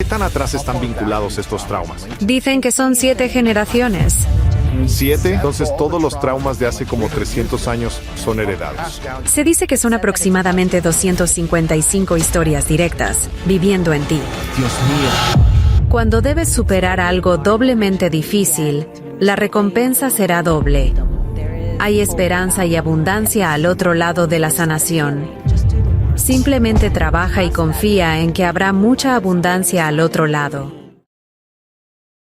tan atrás están vinculados estos traumas? Dicen que son 7 generaciones. ¿7? Entonces todos los traumas de hace como 300 años son heredados. Se dice que son aproximadamente 255 historias directas, viviendo en ti. Dios mío. Cuando debes superar algo doblemente difícil, la recompensa será doble. Hay esperanza y abundancia al otro lado de la sanación. Simplemente trabaja y confía en que habrá mucha abundancia al otro lado.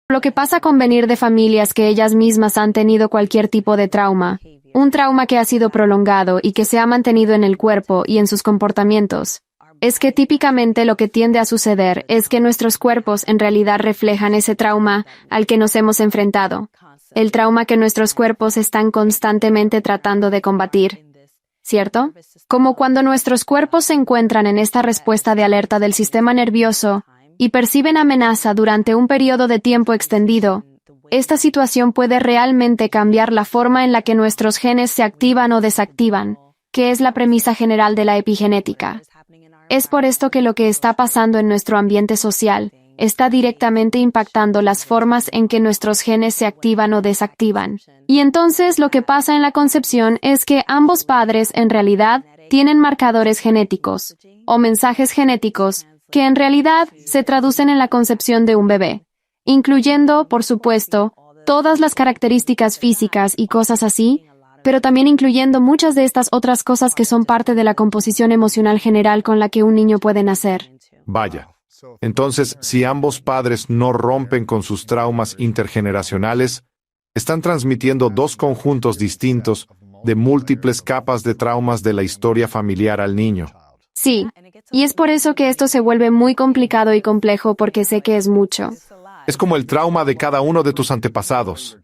Lo que pasa con venir de familias que ellas mismas han tenido cualquier tipo de trauma, un trauma que ha sido prolongado y que se ha mantenido en el cuerpo y en sus comportamientos, es que típicamente lo que tiende a suceder es que nuestros cuerpos en realidad reflejan ese trauma al que nos hemos enfrentado, el trauma que nuestros cuerpos están constantemente tratando de combatir, ¿cierto? Como cuando nuestros cuerpos se encuentran en esta respuesta de alerta del sistema nervioso y perciben amenaza durante un periodo de tiempo extendido, esta situación puede realmente cambiar la forma en la que nuestros genes se activan o desactivan, que es la premisa general de la epigenética. Es por esto que lo que está pasando en nuestro ambiente social está directamente impactando las formas en que nuestros genes se activan o desactivan. Y entonces lo que pasa en la concepción es que ambos padres en realidad tienen marcadores genéticos, o mensajes genéticos, que en realidad se traducen en la concepción de un bebé, incluyendo, por supuesto, todas las características físicas y cosas así, pero también incluyendo muchas de estas otras cosas que son parte de la composición emocional general con la que un niño puede nacer. Vaya. Entonces, si ambos padres no rompen con sus traumas intergeneracionales, están transmitiendo dos conjuntos distintos de múltiples capas de traumas de la historia familiar al niño. Sí, y es por eso que esto se vuelve muy complicado y complejo porque sé que es mucho. Es como el trauma de cada uno de tus antepasados.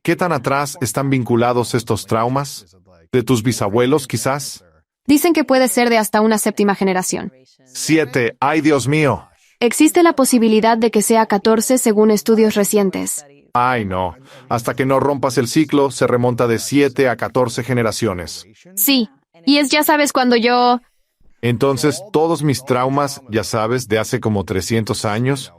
¿Qué tan atrás están vinculados estos traumas? ¿De tus bisabuelos, quizás? Dicen que puede ser de hasta una 7ª generación. 7. ¡Ay, Dios mío! Existe la posibilidad de que sea 14 según estudios recientes. Ay, no. Hasta que no rompas el ciclo, se remonta de 7 a 14 generaciones. Sí, y es ya sabes cuando yo... Entonces, todos mis traumas, ya sabes, de hace como 300 años,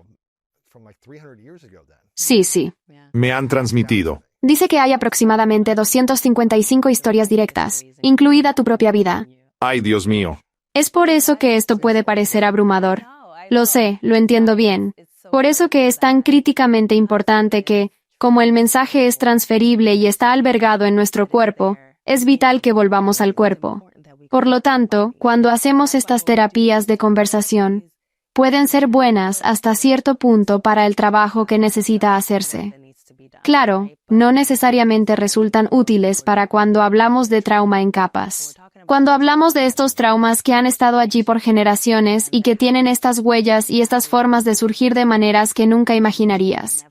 Sí. me han transmitido. Dice que hay aproximadamente 255 historias directas, incluida tu propia vida. Ay, Dios mío. Es por eso que esto puede parecer abrumador. Lo sé, lo entiendo bien. Por eso que es tan críticamente importante que, como el mensaje es transferible y está albergado en nuestro cuerpo, es vital que volvamos al cuerpo. Por lo tanto, cuando hacemos estas terapias de conversación, pueden ser buenas hasta cierto punto para el trabajo que necesita hacerse. Claro, no necesariamente resultan útiles para cuando hablamos de trauma en capas. Cuando hablamos de estos traumas que han estado allí por generaciones y que tienen estas huellas y estas formas de surgir de maneras que nunca imaginarías.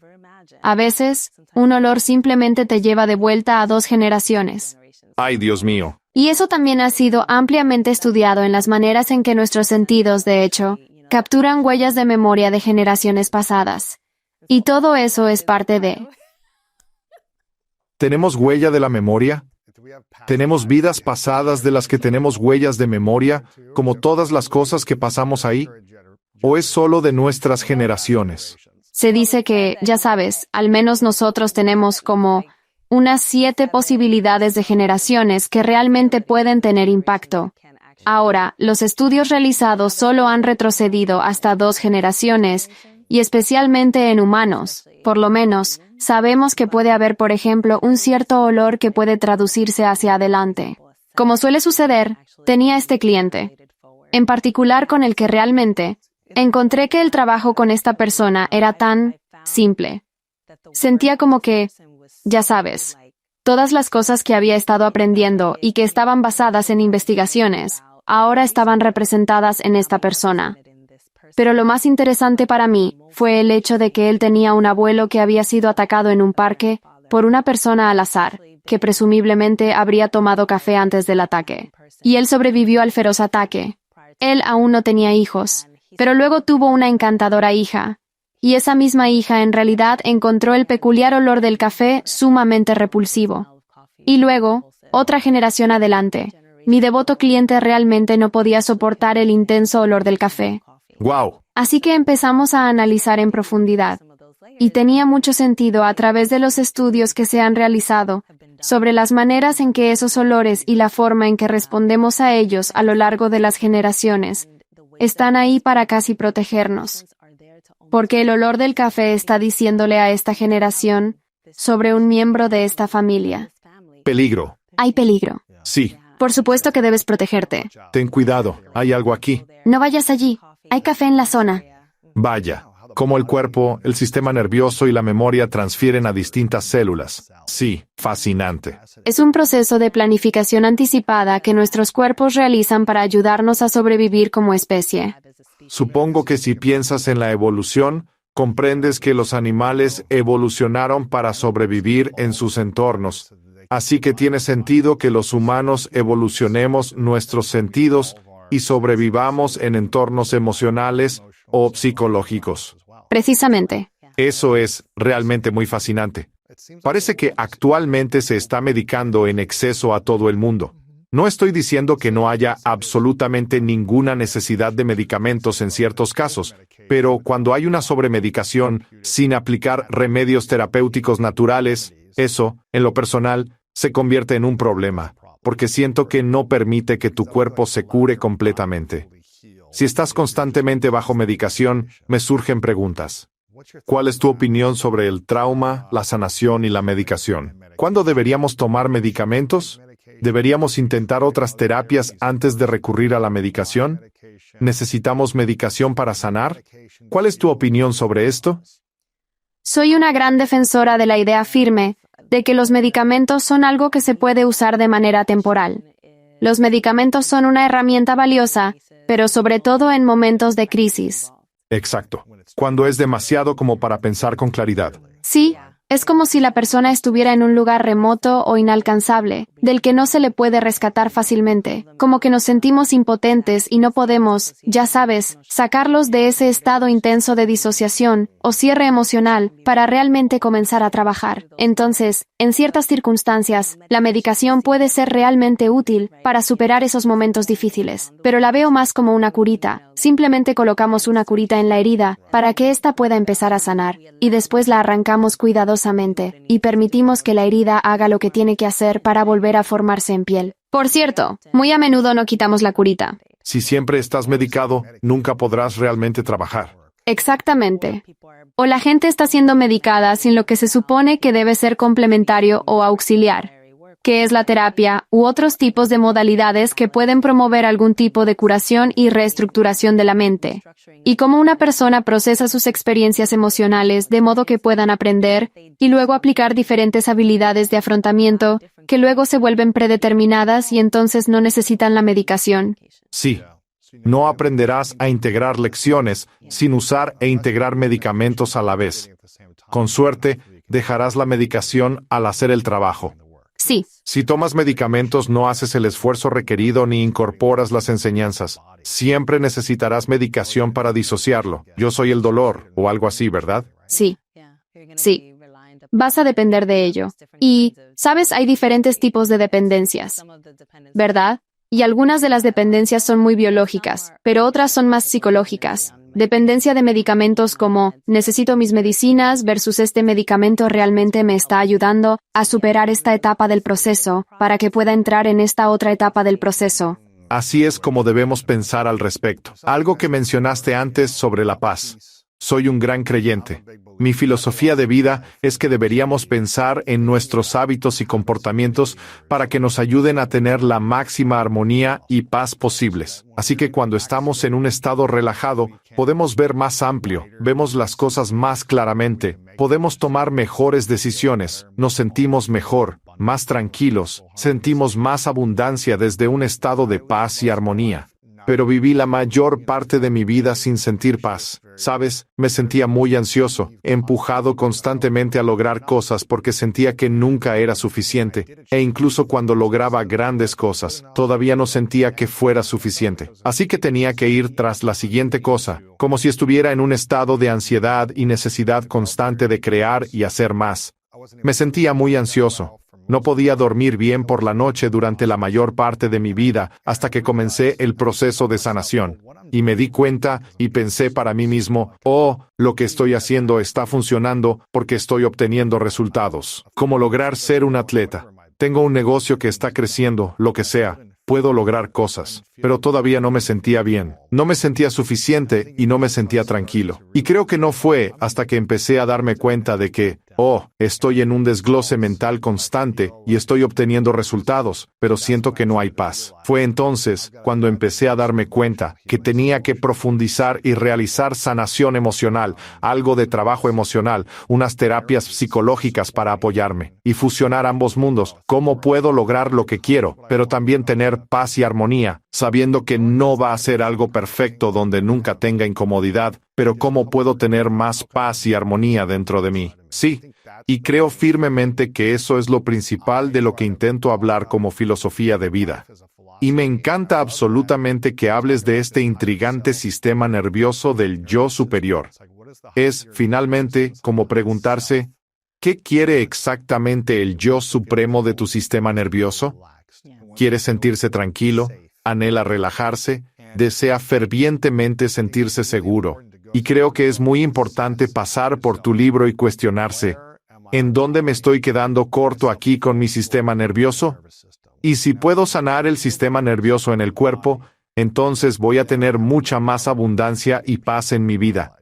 A veces, un olor simplemente te lleva de vuelta a 2 generaciones. Ay, Dios mío. Y eso también ha sido ampliamente estudiado en las maneras en que nuestros sentidos, de hecho, capturan huellas de memoria de generaciones pasadas. Y todo eso es parte de... ¿Tenemos huella de la memoria? ¿Tenemos vidas pasadas de las que tenemos huellas de memoria, como todas las cosas que pasamos ahí? ¿O es solo de nuestras generaciones? Se dice que, ya sabes, al menos nosotros tenemos como unas 7 posibilidades de generaciones que realmente pueden tener impacto. Ahora, los estudios realizados solo han retrocedido hasta 2 generaciones, y especialmente en humanos, por lo menos, sabemos que puede haber, por ejemplo, un cierto olor que puede traducirse hacia adelante. Como suele suceder, tenía este cliente, en particular con el que realmente encontré que el trabajo con esta persona era tan simple. Sentía como que, ya sabes, todas las cosas que había estado aprendiendo y que estaban basadas en investigaciones, ahora estaban representadas en esta persona. Pero lo más interesante para mí fue el hecho de que él tenía un abuelo que había sido atacado en un parque por una persona al azar, que presumiblemente habría tomado café antes del ataque. Y él sobrevivió al feroz ataque. Él aún no tenía hijos, pero luego tuvo una encantadora hija. Y esa misma hija en realidad encontró el peculiar olor del café sumamente repulsivo. Y luego, otra generación adelante, mi devoto cliente realmente no podía soportar el intenso olor del café. ¡Wow! Así que empezamos a analizar en profundidad. Y tenía mucho sentido a través de los estudios que se han realizado sobre las maneras en que esos olores y la forma en que respondemos a ellos a lo largo de las generaciones están ahí para casi protegernos. Porque el olor del café está diciéndole a esta generación sobre un miembro de esta familia. Peligro. Hay peligro. Sí. Por supuesto que debes protegerte. Ten cuidado. Hay algo aquí. No vayas allí. Hay café en la zona. Vaya. Cómo el cuerpo, el sistema nervioso y la memoria transfieren a distintas células. Sí, fascinante. Es un proceso de planificación anticipada que nuestros cuerpos realizan para ayudarnos a sobrevivir como especie. Supongo que si piensas en la evolución, comprendes que los animales evolucionaron para sobrevivir en sus entornos. Así que tiene sentido que los humanos evolucionemos nuestros sentidos y sobrevivamos en entornos emocionales o psicológicos. Precisamente. Eso es realmente muy fascinante. Parece que actualmente se está medicando en exceso a todo el mundo. No estoy diciendo que no haya absolutamente ninguna necesidad de medicamentos en ciertos casos, pero cuando hay una sobremedicación sin aplicar remedios terapéuticos naturales, eso, en lo personal, se convierte en un problema, porque siento que no permite que tu cuerpo se cure completamente. Si estás constantemente bajo medicación, me surgen preguntas. ¿Cuál es tu opinión sobre el trauma, la sanación y la medicación? ¿Cuándo deberíamos tomar medicamentos? ¿Deberíamos intentar otras terapias antes de recurrir a la medicación? ¿Necesitamos medicación para sanar? ¿Cuál es tu opinión sobre esto? Soy una gran defensora de la idea firme de que los medicamentos son algo que se puede usar de manera temporal. Los medicamentos son una herramienta valiosa, pero sobre todo en momentos de crisis. Exacto. Cuando es demasiado como para pensar con claridad. Sí, es como si la persona estuviera en un lugar remoto o inalcanzable, del que no se le puede rescatar fácilmente, como que nos sentimos impotentes y no podemos, ya sabes, sacarlos de ese estado intenso de disociación o cierre emocional para realmente comenzar a trabajar. Entonces, en ciertas circunstancias, la medicación puede ser realmente útil para superar esos momentos difíciles, pero la veo más como una curita. Simplemente colocamos una curita en la herida para que ésta pueda empezar a sanar, y después la arrancamos cuidadosamente y permitimos que la herida haga lo que tiene que hacer para volver a formarse en piel. Por cierto, muy a menudo no quitamos la curita. Si siempre estás medicado, nunca podrás realmente trabajar. Exactamente. O la gente está siendo medicada sin lo que se supone que debe ser complementario o auxiliar, que es la terapia u otros tipos de modalidades que pueden promover algún tipo de curación y reestructuración de la mente, y cómo una persona procesa sus experiencias emocionales de modo que puedan aprender y luego aplicar diferentes habilidades de afrontamiento que luego se vuelven predeterminadas y entonces no necesitan la medicación. Sí. No aprenderás a integrar lecciones sin usar e integrar medicamentos a la vez. Con suerte, dejarás la medicación al hacer el trabajo. Sí. Si tomas medicamentos, no haces el esfuerzo requerido ni incorporas las enseñanzas. Siempre necesitarás medicación para disociarlo. Yo soy el dolor, o algo así, ¿verdad? Sí. Sí. Vas a depender de ello. Y, ¿sabes? Hay diferentes tipos de dependencias, ¿verdad? Y algunas de las dependencias son muy biológicas, pero otras son más psicológicas. Dependencia de medicamentos como necesito mis medicinas versus este medicamento realmente me está ayudando a superar esta etapa del proceso para que pueda entrar en esta otra etapa del proceso. Así es como debemos pensar al respecto. Algo que mencionaste antes sobre la paz. Soy un gran creyente. Mi filosofía de vida es que deberíamos pensar en nuestros hábitos y comportamientos para que nos ayuden a tener la máxima armonía y paz posibles. Así que cuando estamos en un estado relajado, podemos ver más amplio, vemos las cosas más claramente, podemos tomar mejores decisiones, nos sentimos mejor, más tranquilos, sentimos más abundancia desde un estado de paz y armonía. Pero viví la mayor parte de mi vida sin sentir paz. ¿Sabes? Me sentía muy ansioso, empujado constantemente a lograr cosas porque sentía que nunca era suficiente, e incluso cuando lograba grandes cosas, todavía no sentía que fuera suficiente. Así que tenía que ir tras la siguiente cosa, como si estuviera en un estado de ansiedad y necesidad constante de crear y hacer más. Me sentía muy ansioso. No podía dormir bien por la noche durante la mayor parte de mi vida hasta que comencé el proceso de sanación. Y me di cuenta y pensé para mí mismo, lo que estoy haciendo está funcionando porque estoy obteniendo resultados. Como lograr ser un atleta. Tengo un negocio que está creciendo, lo que sea. Puedo lograr cosas, pero todavía no me sentía bien. No me sentía suficiente y no me sentía tranquilo. Y creo que no fue hasta que empecé a darme cuenta de que, estoy en un desglose mental constante y estoy obteniendo resultados, pero siento que no hay paz. Fue entonces cuando empecé a darme cuenta que tenía que profundizar y realizar sanación emocional, algo de trabajo emocional, unas terapias psicológicas para apoyarme y fusionar ambos mundos. ¿Cómo puedo lograr lo que quiero, pero también tener paz y armonía, sabiendo que no va a ser algo perfecto donde nunca tenga incomodidad, pero cómo puedo tener más paz y armonía dentro de mí? Sí, y creo firmemente que eso es lo principal de lo que intento hablar como filosofía de vida. Y me encanta absolutamente que hables de este intrigante sistema nervioso del yo superior. Es, finalmente, como preguntarse, ¿qué quiere exactamente el yo supremo de tu sistema nervioso? ¿Quiere sentirse tranquilo? ¿Anhela relajarse? ¿Desea fervientemente sentirse seguro? Y creo que es muy importante pasar por tu libro y cuestionarse, ¿en dónde me estoy quedando corto aquí con mi sistema nervioso? Y si puedo sanar el sistema nervioso en el cuerpo, entonces voy a tener mucha más abundancia y paz en mi vida.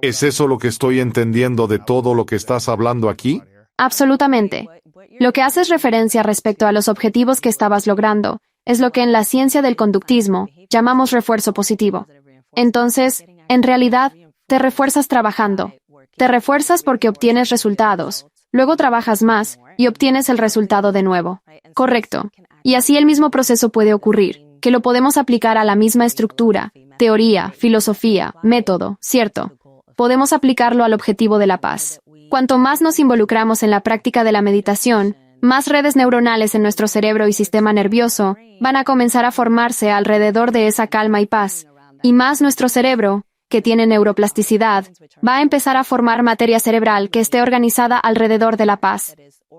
¿Es eso lo que estoy entendiendo de todo lo que estás hablando aquí? Absolutamente. Lo que haces referencia respecto a los objetivos que estabas logrando es lo que en la ciencia del conductismo llamamos refuerzo positivo. Entonces, en realidad, te refuerzas trabajando. Te refuerzas porque obtienes resultados. Luego trabajas más y obtienes el resultado de nuevo. Correcto. Y así el mismo proceso puede ocurrir, que lo podemos aplicar a la misma estructura, teoría, filosofía, método, ¿cierto? Podemos aplicarlo al objetivo de la paz. Cuanto más nos involucramos en la práctica de la meditación, más redes neuronales en nuestro cerebro y sistema nervioso van a comenzar a formarse alrededor de esa calma y paz. Y más nuestro cerebro, que tiene neuroplasticidad, va a empezar a formar materia cerebral que esté organizada alrededor de la paz.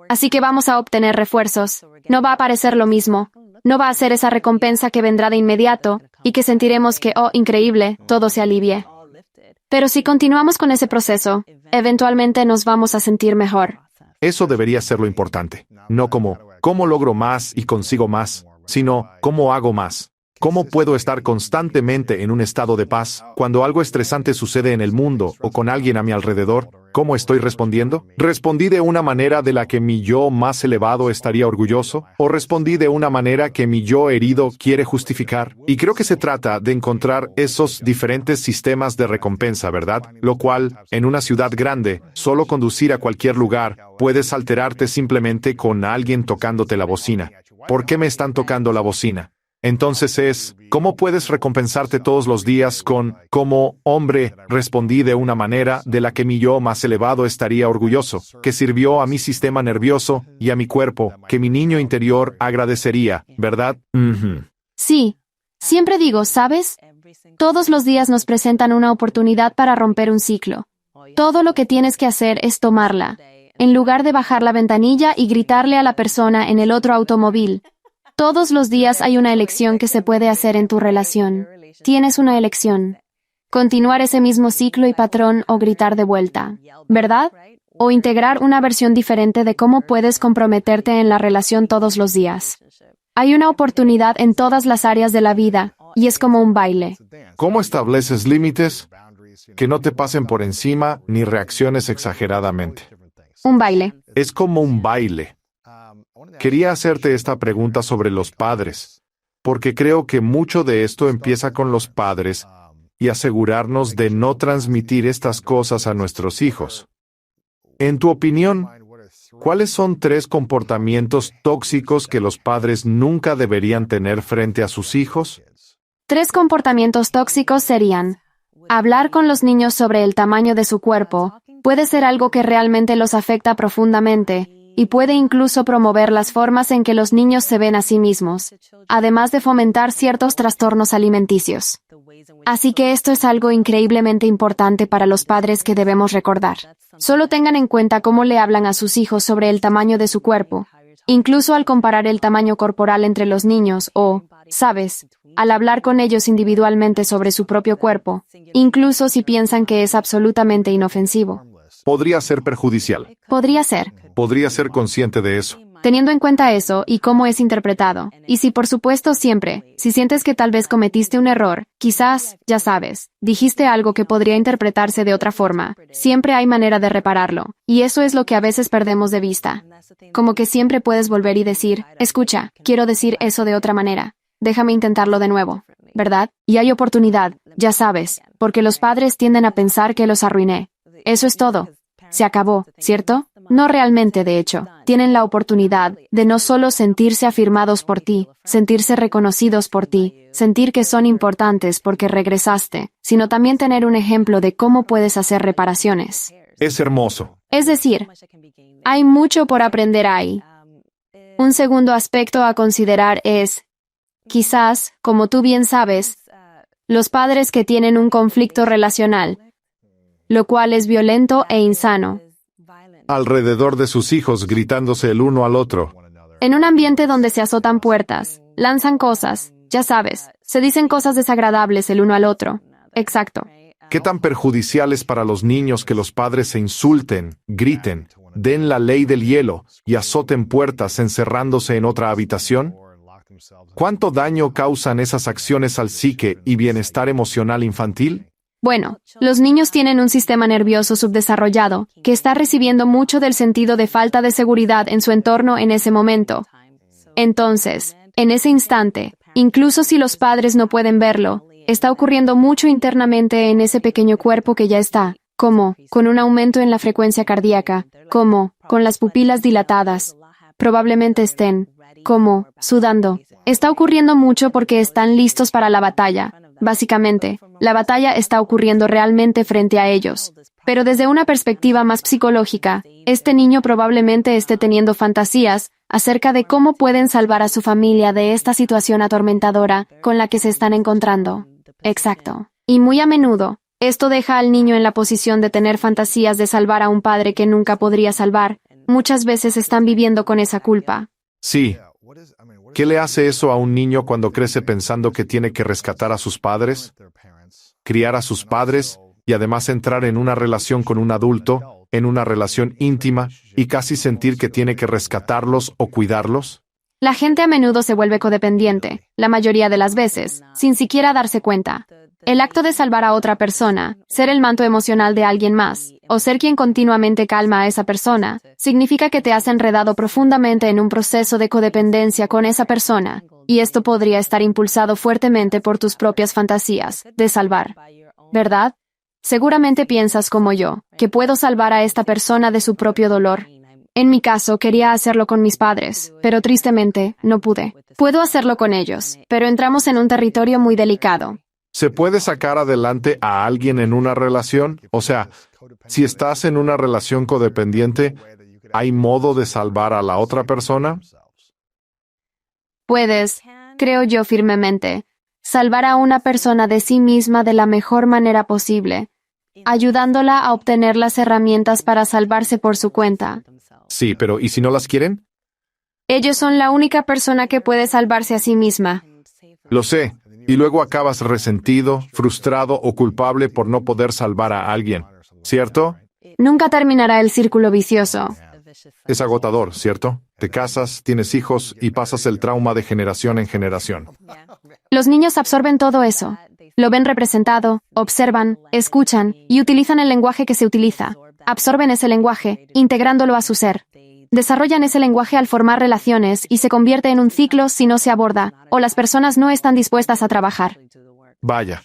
Así que vamos a obtener refuerzos. No va a parecer lo mismo. No va a ser esa recompensa que vendrá de inmediato y que sentiremos que, increíble, todo se alivie. Pero si continuamos con ese proceso, eventualmente nos vamos a sentir mejor. Eso debería ser lo importante. No como, ¿cómo logro más y consigo más? Sino, ¿cómo hago más? ¿Cómo puedo estar constantemente en un estado de paz cuando algo estresante sucede en el mundo o con alguien a mi alrededor? ¿Cómo estoy respondiendo? ¿Respondí de una manera de la que mi yo más elevado estaría orgulloso? ¿O respondí de una manera que mi yo herido quiere justificar? Y creo que se trata de encontrar esos diferentes sistemas de recompensa, ¿verdad? Lo cual, en una ciudad grande, solo conducir a cualquier lugar, puedes alterarte simplemente con alguien tocándote la bocina. ¿Por qué me están tocando la bocina? Entonces es, ¿cómo puedes recompensarte todos los días con, como hombre, respondí de una manera de la que mi yo más elevado estaría orgulloso, que sirvió a mi sistema nervioso y a mi cuerpo, que mi niño interior agradecería, ¿verdad? Sí. Siempre digo, ¿sabes? Todos los días nos presentan una oportunidad para romper un ciclo. Todo lo que tienes que hacer es tomarla, en lugar de bajar la ventanilla y gritarle a la persona en el otro automóvil. Todos los días hay una elección que se puede hacer en tu relación. Tienes una elección. Continuar ese mismo ciclo y patrón o gritar de vuelta, ¿verdad? O integrar una versión diferente de cómo puedes comprometerte en la relación todos los días. Hay una oportunidad en todas las áreas de la vida, y es como un baile. ¿Cómo estableces límites? Que no te pasen por encima ni reacciones exageradamente. Un baile. Es como un baile. Quería hacerte esta pregunta sobre los padres, porque creo que mucho de esto empieza con los padres y asegurarnos de no transmitir estas cosas a nuestros hijos. En tu opinión, ¿cuáles son 3 comportamientos tóxicos que los padres nunca deberían tener frente a sus hijos? 3 comportamientos tóxicos serían: hablar con los niños sobre el tamaño de su cuerpo puede ser algo que realmente los afecta profundamente, y puede incluso promover las formas en que los niños se ven a sí mismos, además de fomentar ciertos trastornos alimenticios. Así que esto es algo increíblemente importante para los padres que debemos recordar. Solo tengan en cuenta cómo le hablan a sus hijos sobre el tamaño de su cuerpo, incluso al comparar el tamaño corporal entre los niños o, ¿sabes?, al hablar con ellos individualmente sobre su propio cuerpo, incluso si piensan que es absolutamente inofensivo. Podría ser perjudicial. Podría ser. Podría ser consciente de eso. Teniendo en cuenta eso y cómo es interpretado, y si por supuesto siempre, si sientes que tal vez cometiste un error, quizás, ya sabes, dijiste algo que podría interpretarse de otra forma, siempre hay manera de repararlo, y eso es lo que a veces perdemos de vista. Como que siempre puedes volver y decir, escucha, quiero decir eso de otra manera, déjame intentarlo de nuevo, ¿verdad? Y hay oportunidad, ya sabes, porque los padres tienden a pensar que los arruiné. Eso es todo. Se acabó, ¿cierto? No realmente, de hecho. Tienen la oportunidad de no solo sentirse afirmados por ti, sentirse reconocidos por ti, sentir que son importantes porque regresaste, sino también tener un ejemplo de cómo puedes hacer reparaciones. Es hermoso. Es decir, hay mucho por aprender ahí. Un segundo aspecto a considerar es, quizás, como tú bien sabes, los padres que tienen un conflicto relacional, lo cual es violento e insano. Alrededor de sus hijos gritándose el uno al otro. En un ambiente donde se azotan puertas, lanzan cosas, ya sabes, se dicen cosas desagradables el uno al otro. Exacto. ¿Qué tan perjudicial es para los niños que los padres se insulten, griten, den la ley del hielo y azoten puertas encerrándose en otra habitación? ¿Cuánto daño causan esas acciones al psique y bienestar emocional infantil? Bueno, los niños tienen un sistema nervioso subdesarrollado que está recibiendo mucho del sentido de falta de seguridad en su entorno en ese momento. Entonces, en ese instante, incluso si los padres no pueden verlo, está ocurriendo mucho internamente en ese pequeño cuerpo que ya está, como, con un aumento en la frecuencia cardíaca, como, con las pupilas dilatadas. Probablemente estén, como, sudando. Está ocurriendo mucho porque están listos para la batalla. Básicamente, la batalla está ocurriendo realmente frente a ellos. Pero desde una perspectiva más psicológica, este niño probablemente esté teniendo fantasías acerca de cómo pueden salvar a su familia de esta situación atormentadora con la que se están encontrando. Exacto. Y muy a menudo, esto deja al niño en la posición de tener fantasías de salvar a un padre que nunca podría salvar. Muchas veces están viviendo con esa culpa. Sí. ¿Qué le hace eso a un niño cuando crece pensando que tiene que rescatar a sus padres, criar a sus padres y además entrar en una relación con un adulto, en una relación íntima y casi sentir que tiene que rescatarlos o cuidarlos? La gente a menudo se vuelve codependiente, la mayoría de las veces, sin siquiera darse cuenta. El acto de salvar a otra persona, ser el manto emocional de alguien más, o ser quien continuamente calma a esa persona, significa que te has enredado profundamente en un proceso de codependencia con esa persona, y esto podría estar impulsado fuertemente por tus propias fantasías de salvar. ¿Verdad? Seguramente piensas como yo, que puedo salvar a esta persona de su propio dolor. En mi caso, quería hacerlo con mis padres, pero tristemente, no pude. Puedo hacerlo con ellos, pero entramos en un territorio muy delicado. ¿Se puede sacar adelante a alguien en una relación? O sea, si estás en una relación codependiente, ¿hay modo de salvar a la otra persona? Puedes, creo yo firmemente, salvar a una persona de sí misma de la mejor manera posible, ayudándola a obtener las herramientas para salvarse por su cuenta. Sí, pero ¿y si no las quieren? Ellos son la única persona que puede salvarse a sí misma. Lo sé. Y luego acabas resentido, frustrado o culpable por no poder salvar a alguien, ¿cierto? Nunca terminará el círculo vicioso. Es agotador, ¿cierto? Te casas, tienes hijos y pasas el trauma de generación en generación. Los niños absorben todo eso. Lo ven representado, observan, escuchan y utilizan el lenguaje que se utiliza. Absorben ese lenguaje, integrándolo a su ser. Desarrollan ese lenguaje al formar relaciones y se convierte en un ciclo si no se aborda, o las personas no están dispuestas a trabajar. Vaya,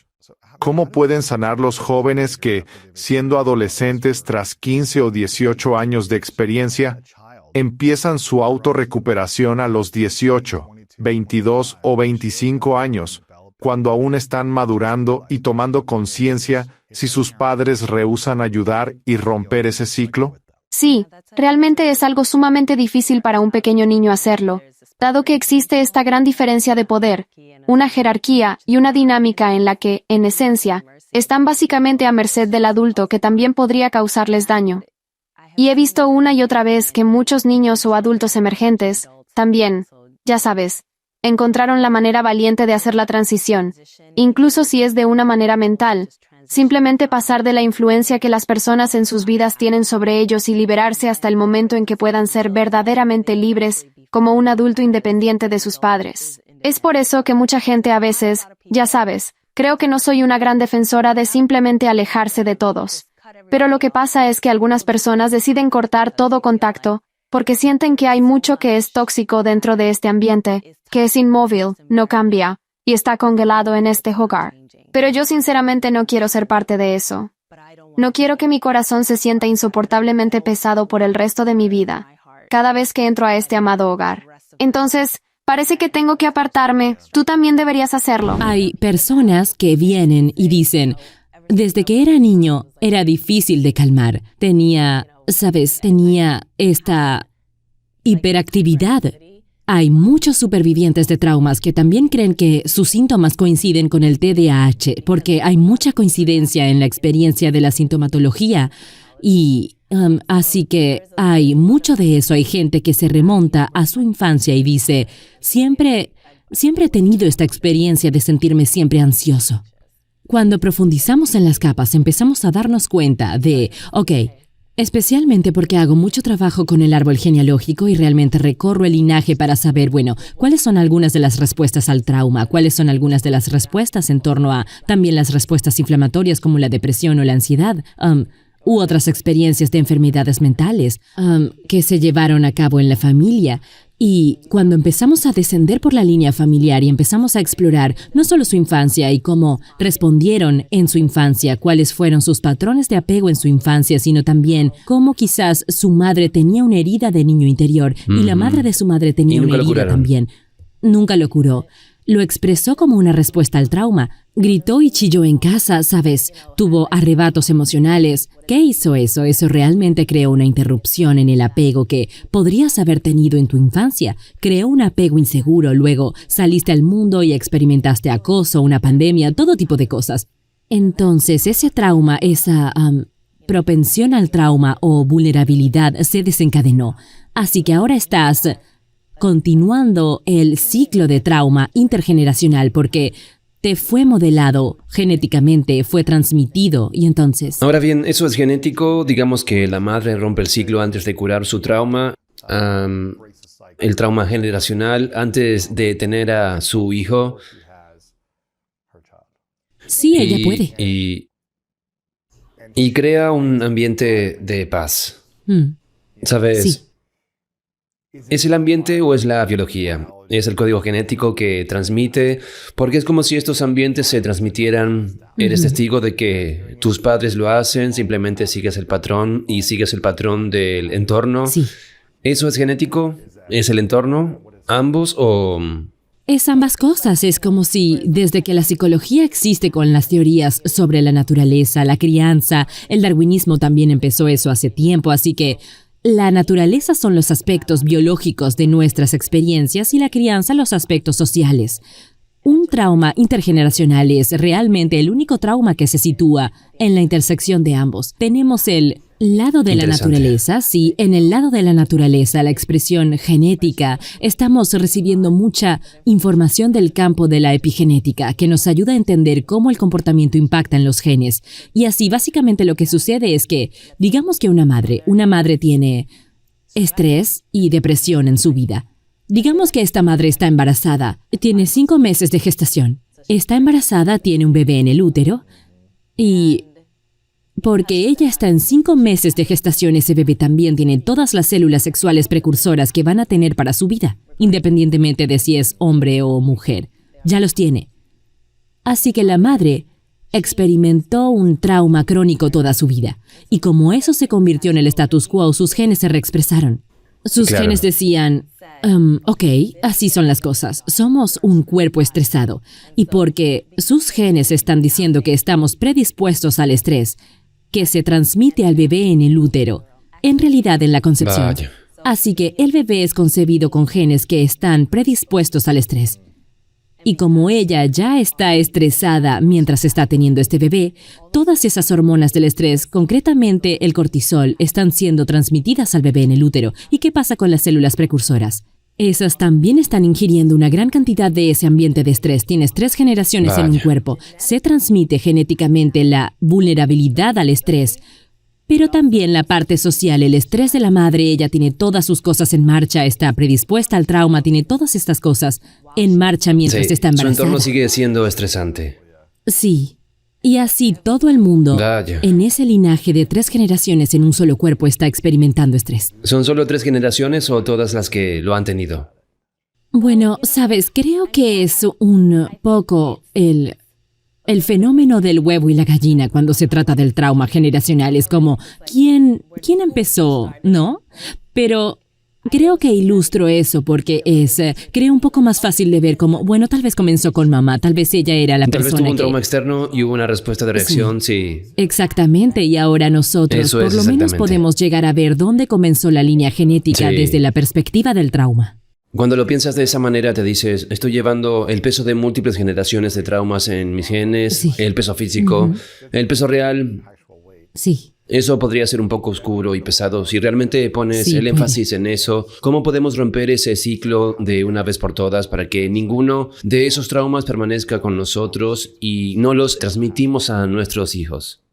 ¿cómo pueden sanar los jóvenes que, siendo adolescentes tras 15 o 18 años de experiencia, empiezan su autorrecuperación a los 18, 22 o 25 años, cuando aún están madurando y tomando conciencia si sus padres rehúsan ayudar y romper ese ciclo? Sí, realmente es algo sumamente difícil para un pequeño niño hacerlo, dado que existe esta gran diferencia de poder, una jerarquía y una dinámica en la que, en esencia, están básicamente a merced del adulto que también podría causarles daño. Y he visto una y otra vez que muchos niños o adultos emergentes, también, ya sabes, encontraron la manera valiente de hacer la transición, incluso si es de una manera mental, simplemente pasar de la influencia que las personas en sus vidas tienen sobre ellos y liberarse hasta el momento en que puedan ser verdaderamente libres como un adulto independiente de sus padres. Es por eso que mucha gente a veces, ya sabes, creo que no soy una gran defensora de simplemente alejarse de todos. Pero lo que pasa es que algunas personas deciden cortar todo contacto porque sienten que hay mucho que es tóxico dentro de este ambiente, que es inmóvil, no cambia, y está congelado en este hogar. Pero yo sinceramente no quiero ser parte de eso. No quiero que mi corazón se sienta insoportablemente pesado por el resto de mi vida, cada vez que entro a este amado hogar. Entonces, parece que tengo que apartarme. Tú también deberías hacerlo. Hay personas que vienen y dicen, desde que era niño era difícil de calmar. Tenía esta hiperactividad. Hay muchos supervivientes de traumas que también creen que sus síntomas coinciden con el TDAH, porque hay mucha coincidencia en la experiencia de la sintomatología. Y así que hay mucho de eso. Hay gente que se remonta a su infancia y dice, siempre he tenido esta experiencia de sentirme siempre ansioso. Cuando profundizamos en las capas, empezamos a darnos cuenta de, especialmente porque hago mucho trabajo con el árbol genealógico y realmente recorro el linaje para saber, cuáles son algunas de las respuestas al trauma, cuáles son algunas de las respuestas en torno a también las respuestas inflamatorias como la depresión o la ansiedad, u otras experiencias de enfermedades mentales que se llevaron a cabo en la familia. Y cuando empezamos a descender por la línea familiar y empezamos a explorar no solo su infancia y cómo respondieron en su infancia, cuáles fueron sus patrones de apego en su infancia, sino también cómo quizás su madre tenía una herida de niño interior y la madre de su madre tenía una herida también. Nunca lo curó. Lo expresó como una respuesta al trauma. Gritó y chilló en casa, ¿sabes? Tuvo arrebatos emocionales. ¿Qué hizo eso? Eso realmente creó una interrupción en el apego que podrías haber tenido en tu infancia. Creó un apego inseguro. Luego saliste al mundo y experimentaste acoso, una pandemia, todo tipo de cosas. Entonces, ese trauma, esa propensión al trauma o vulnerabilidad se desencadenó. Así que ahora estás continuando el ciclo de trauma intergeneracional porque te fue modelado genéticamente, fue transmitido y entonces... Ahora bien, eso es genético. Digamos que la madre rompe el ciclo antes de curar su trauma, el trauma generacional, antes de tener a su hijo. Sí, ella puede. Y crea un ambiente de paz. ¿Sabes? Sí. ¿Es el ambiente o es la biología? Es el código genético que transmite, porque es como si estos ambientes se transmitieran. Eres testigo de que tus padres lo hacen, simplemente sigues el patrón y sigues el patrón del entorno. Sí. ¿Eso es genético? ¿Es el entorno? ¿Ambos o...? Es ambas cosas. Es como si desde que la psicología existe con las teorías sobre la naturaleza, la crianza, el darwinismo también empezó eso hace tiempo, así que la naturaleza son los aspectos biológicos de nuestras experiencias y la crianza los aspectos sociales. Un trauma intergeneracional es realmente el único trauma que se sitúa en la intersección de ambos. Tenemos el lado de la naturaleza, sí, en el lado de la naturaleza, la expresión genética, estamos recibiendo mucha información del campo de la epigenética que nos ayuda a entender cómo el comportamiento impacta en los genes. Y así, básicamente lo que sucede es que, digamos que una madre tiene estrés y depresión en su vida. Digamos que esta madre está embarazada, tiene 5 meses de gestación. Está embarazada, tiene un bebé en el útero y porque ella está en 5 meses de gestación, ese bebé también tiene todas las células sexuales precursoras que van a tener para su vida, independientemente de si es hombre o mujer. Ya los tiene. Así que la madre experimentó un trauma crónico toda su vida. Y como eso se convirtió en el status quo, sus genes se reexpresaron. Sus genes decían, así son las cosas. Somos un cuerpo estresado. Y porque sus genes están diciendo que estamos predispuestos al estrés, que se transmite al bebé en el útero, en realidad en la concepción. Vaya. Así que el bebé es concebido con genes que están predispuestos al estrés. Y como ella ya está estresada mientras está teniendo este bebé, todas esas hormonas del estrés, concretamente el cortisol, están siendo transmitidas al bebé en el útero. ¿Y qué pasa con las células precursoras? Esas también están ingiriendo una gran cantidad de ese ambiente de estrés. Tienes 3 generaciones en un Vaya. cuerpo. Se transmite genéticamente la vulnerabilidad al estrés, pero también la parte social, el estrés de la madre. Ella tiene todas sus cosas en marcha, está predispuesta al trauma, tiene todas estas cosas en marcha mientras Sí, está su embarazada. entorno sigue siendo estresante. Sí. Y así todo el mundo, Vaya. en ese linaje de 3 generaciones en un solo cuerpo, está experimentando estrés. ¿Son solo 3 generaciones o todas las que lo han tenido? Bueno, sabes, creo que es un poco el fenómeno del huevo y la gallina cuando se trata del trauma generacional. Es como, ¿quién empezó? ¿No? Pero creo que ilustro eso porque creo un poco más fácil de ver como, bueno, tal vez comenzó con mamá, tal vez ella era la Tal vez persona tuvo un que... trauma externo y hubo una respuesta de reacción, sí. Exactamente, y ahora nosotros Eso por es lo menos exactamente. podemos llegar a ver dónde comenzó la línea genética Sí. desde la perspectiva del trauma. Cuando lo piensas de esa manera, te dices, estoy llevando el peso de múltiples generaciones de traumas en mis genes, Sí. el peso físico, el peso real. Sí. Eso podría ser un poco oscuro y pesado. Si realmente pones Sí, el puede. énfasis en eso, ¿cómo podemos romper ese ciclo de una vez por todas para que ninguno de esos traumas permanezca con nosotros y no los transmitimos a nuestros hijos?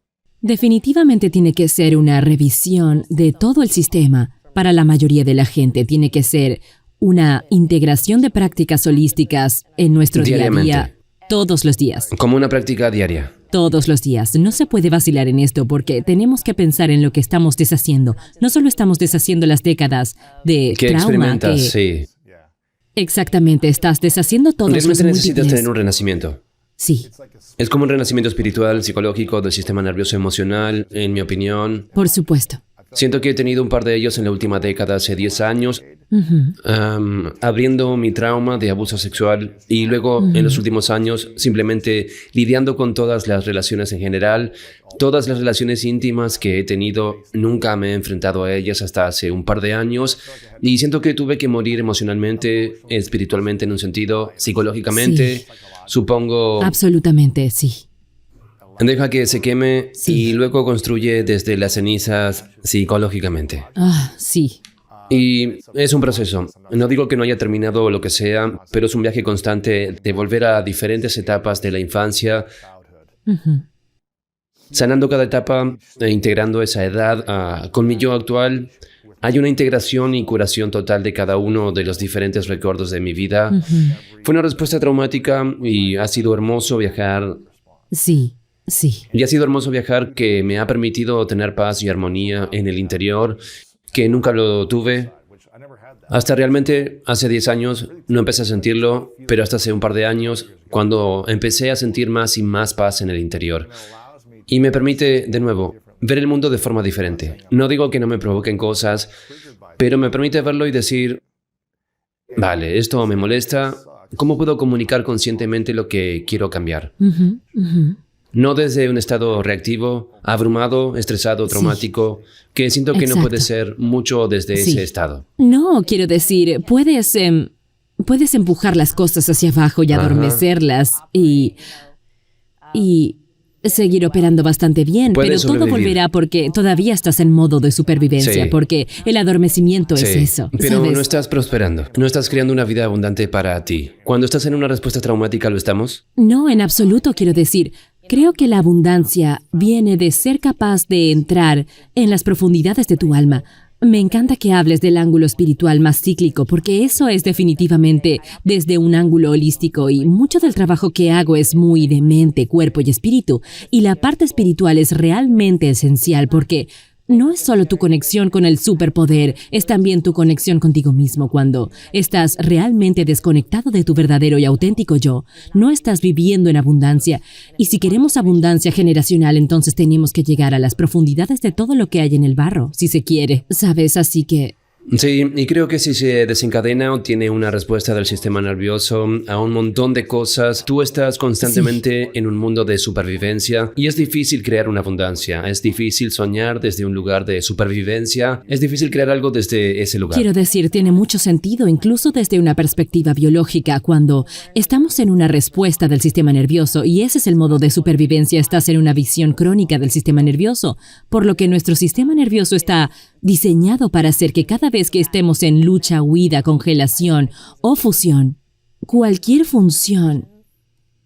Definitivamente tiene que ser una revisión de todo el sistema. Para la mayoría de la gente tiene que ser una integración de prácticas holísticas en nuestro día a Diariamente. día, todos los días. Como una práctica diaria. Todos los días. No se puede vacilar en esto porque tenemos que pensar en lo que estamos deshaciendo. No solo estamos deshaciendo las décadas de ¿Qué trauma experimentas? que... Sí. Exactamente, estás deshaciendo todos los Realmente necesitas múltiples... tener un renacimiento. Sí, Es como un renacimiento espiritual, psicológico, del sistema nervioso emocional, en mi opinión. por supuesto. Siento que he tenido un par de ellos en la última década, hace 10 años, abriendo mi trauma de abuso sexual y luego en los últimos años simplemente lidiando con todas las relaciones en general, todas las relaciones íntimas que he tenido, nunca me he enfrentado a ellas hasta hace un par de años y siento que tuve que morir emocionalmente, espiritualmente en un sentido, psicológicamente, Sí. supongo. Absolutamente, sí. Deja que se queme Sí. y luego construye desde las cenizas psicológicamente. Sí. Y es un proceso. No digo que no haya terminado o lo que sea, pero es un viaje constante de volver a diferentes etapas de la infancia, sanando cada etapa e integrando esa edad con mi yo actual. Hay una integración y curación total de cada uno de los diferentes recuerdos de mi vida. Fue una respuesta traumática y ha sido hermoso viajar. Sí, sí. Y ha sido hermoso viajar que me ha permitido tener paz y armonía en el interior, que nunca lo tuve. Hasta realmente hace 10 años no empecé a sentirlo, pero hasta hace un par de años, cuando empecé a sentir más y más paz en el interior. Y me permite, de nuevo, ver el mundo de forma diferente. No digo que no me provoquen cosas, pero me permite verlo y decir, vale, esto me molesta, ¿cómo puedo comunicar conscientemente lo que quiero cambiar? No desde un estado reactivo, abrumado, estresado, traumático, que siento que no puede ser mucho desde Sí. ese estado. No, quiero decir, puedes empujar las cosas hacia abajo y adormecerlas y seguir operando bastante bien, Puedes pero todo sobrevivir. volverá porque todavía estás en modo de supervivencia, Sí. porque el adormecimiento es Sí, eso, pero ¿sabes? no estás prosperando, no estás creando una vida abundante para ti. Cuando estás en una respuesta traumática, ¿lo estamos? No, en absoluto, quiero decir. Creo que la abundancia viene de ser capaz de entrar en las profundidades de tu alma. Me encanta que hables del ángulo espiritual más cíclico, porque eso es definitivamente desde un ángulo holístico y mucho del trabajo que hago es muy de mente, cuerpo y espíritu. Y la parte espiritual es realmente esencial porque no es solo tu conexión con el superpoder, es también tu conexión contigo mismo cuando estás realmente desconectado de tu verdadero y auténtico yo. No estás viviendo en abundancia. Y si queremos abundancia generacional, entonces tenemos que llegar a las profundidades de todo lo que hay en el barro, si se quiere. ¿Sabes? Así que Sí, y creo que si se desencadena o tiene una respuesta del sistema nervioso a un montón de cosas, tú estás constantemente en un mundo de supervivencia y es difícil crear una abundancia, es difícil soñar desde un lugar de supervivencia, es difícil crear algo desde ese lugar. Quiero decir, tiene mucho sentido, incluso desde una perspectiva biológica, cuando estamos en una respuesta del sistema nervioso y ese es el modo de supervivencia, estás en una visión crónica del sistema nervioso, por lo que nuestro sistema nervioso está diseñado para hacer que cada vez que estemos en lucha, huida, congelación o fusión, cualquier función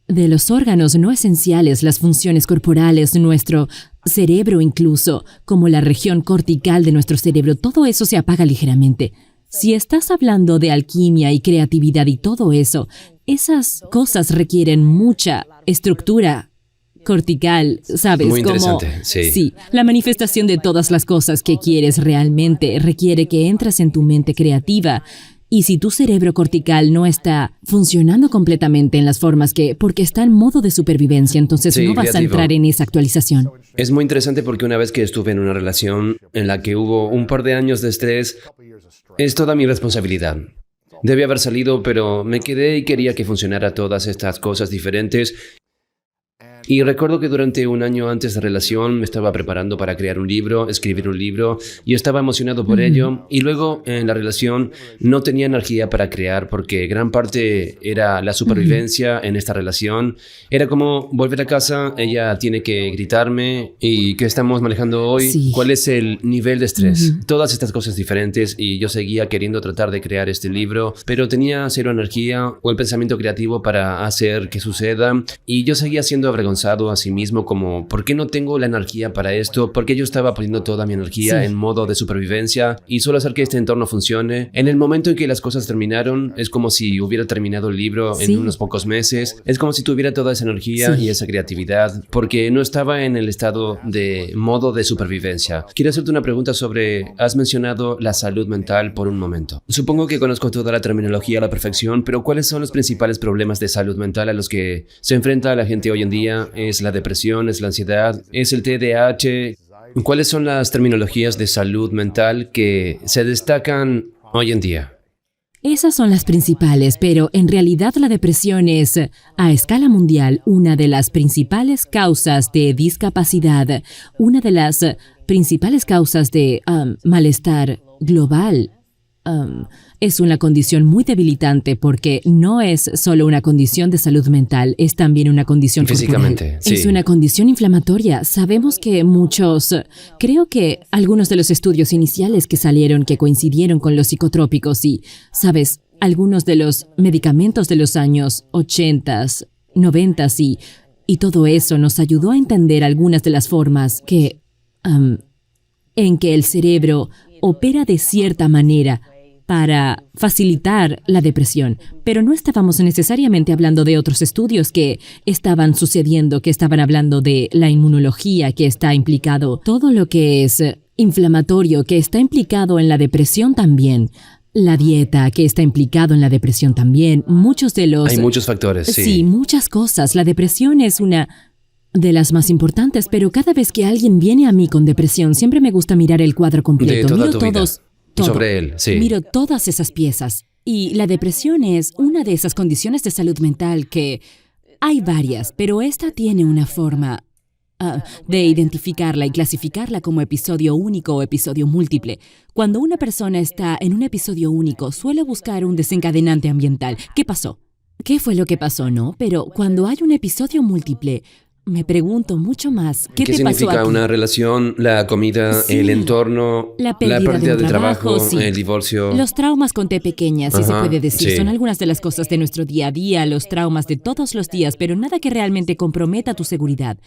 de los órganos no esenciales, las funciones corporales, nuestro cerebro incluso, como la región cortical de nuestro cerebro, todo eso se apaga ligeramente. Si estás hablando de alquimia y creatividad y todo eso, esas cosas requieren mucha estructura cortical, ¿sabes? Muy interesante, sí. Sí, la manifestación de todas las cosas que quieres realmente requiere que entres en tu mente creativa. Y si tu cerebro cortical no está funcionando completamente en las formas porque está en modo de supervivencia, entonces Sí, no vas creativo. a entrar en esa actualización. Es muy interesante porque una vez que estuve en una relación en la que hubo un par de años de estrés, es toda mi responsabilidad. Debí haber salido, pero me quedé y quería que funcionara todas estas cosas diferentes. Y recuerdo que durante un año antes de relación me estaba preparando para crear un libro, escribir un libro, y estaba emocionado por ello. Y luego en la relación no tenía energía para crear porque gran parte era la supervivencia en esta relación. Era como volver a casa, ella tiene que gritarme, ¿y qué estamos manejando hoy? Sí. ¿Cuál es el nivel de estrés? Todas estas cosas diferentes y yo seguía queriendo tratar de crear este libro, pero tenía cero energía o el pensamiento creativo para hacer que suceda y yo seguía siendo avergonzado a sí mismo como ¿por qué no tengo la energía para esto? Porque yo estaba poniendo toda mi energía Sí. en modo de supervivencia y solo hacer que este entorno funcione. En el momento en que las cosas terminaron, es como si hubiera terminado el libro Sí. en unos pocos meses. Es como si tuviera toda esa energía Sí. y esa creatividad porque no estaba en el estado de modo de supervivencia. Quiero hacerte una pregunta sobre, has mencionado la salud mental por un momento. Supongo que conozco toda la terminología a la perfección, pero ¿cuáles son los principales problemas de salud mental a los que se enfrenta la gente hoy en día? ¿Es la depresión? ¿Es la ansiedad? ¿Es el TDAH? ¿Cuáles son las terminologías de salud mental que se destacan hoy en día? Esas son las principales, pero en realidad la depresión es, a escala mundial, una de las principales causas de discapacidad, una de las principales causas de malestar global. Es una condición muy debilitante porque no es solo una condición de salud mental, es también una condición Físicamente, corporal. sí. Es una condición inflamatoria. Sabemos que creo que algunos de los estudios iniciales que salieron que coincidieron con los psicotrópicos y, sabes, algunos de los medicamentos de los años 80, 90 y todo eso nos ayudó a entender algunas de las formas en que el cerebro opera de cierta manera para facilitar la depresión, pero no estábamos necesariamente hablando de otros estudios que estaban sucediendo, que estaban hablando de la inmunología que está implicado, todo lo que es inflamatorio que está implicado en la depresión también, la dieta que está implicado en la depresión también, muchos de los... Hay muchos factores, sí. Sí, muchas cosas. La depresión es una de las más importantes, pero cada vez que alguien viene a mí con depresión, siempre me gusta mirar el cuadro completo. De toda Miro tu vida. todo. Sobre él, sí. Miro todas esas piezas. Y la depresión es una de esas condiciones de salud mental que hay varias, pero esta tiene una forma de identificarla y clasificarla como episodio único o episodio múltiple. Cuando una persona está en un episodio único, suele buscar un desencadenante ambiental. ¿Qué pasó? ¿Qué fue lo que pasó? No, pero cuando hay un episodio múltiple, me pregunto mucho más. ¿Qué te pasó significa a ti? una relación, la comida, Sí. el entorno, La pérdida de un trabajo, sí. el divorcio? Los traumas con T pequeña, si se Ajá, puede decir, sí. son algunas de las cosas de nuestro día a día, los traumas de todos los días, pero nada que realmente comprometa tu seguridad.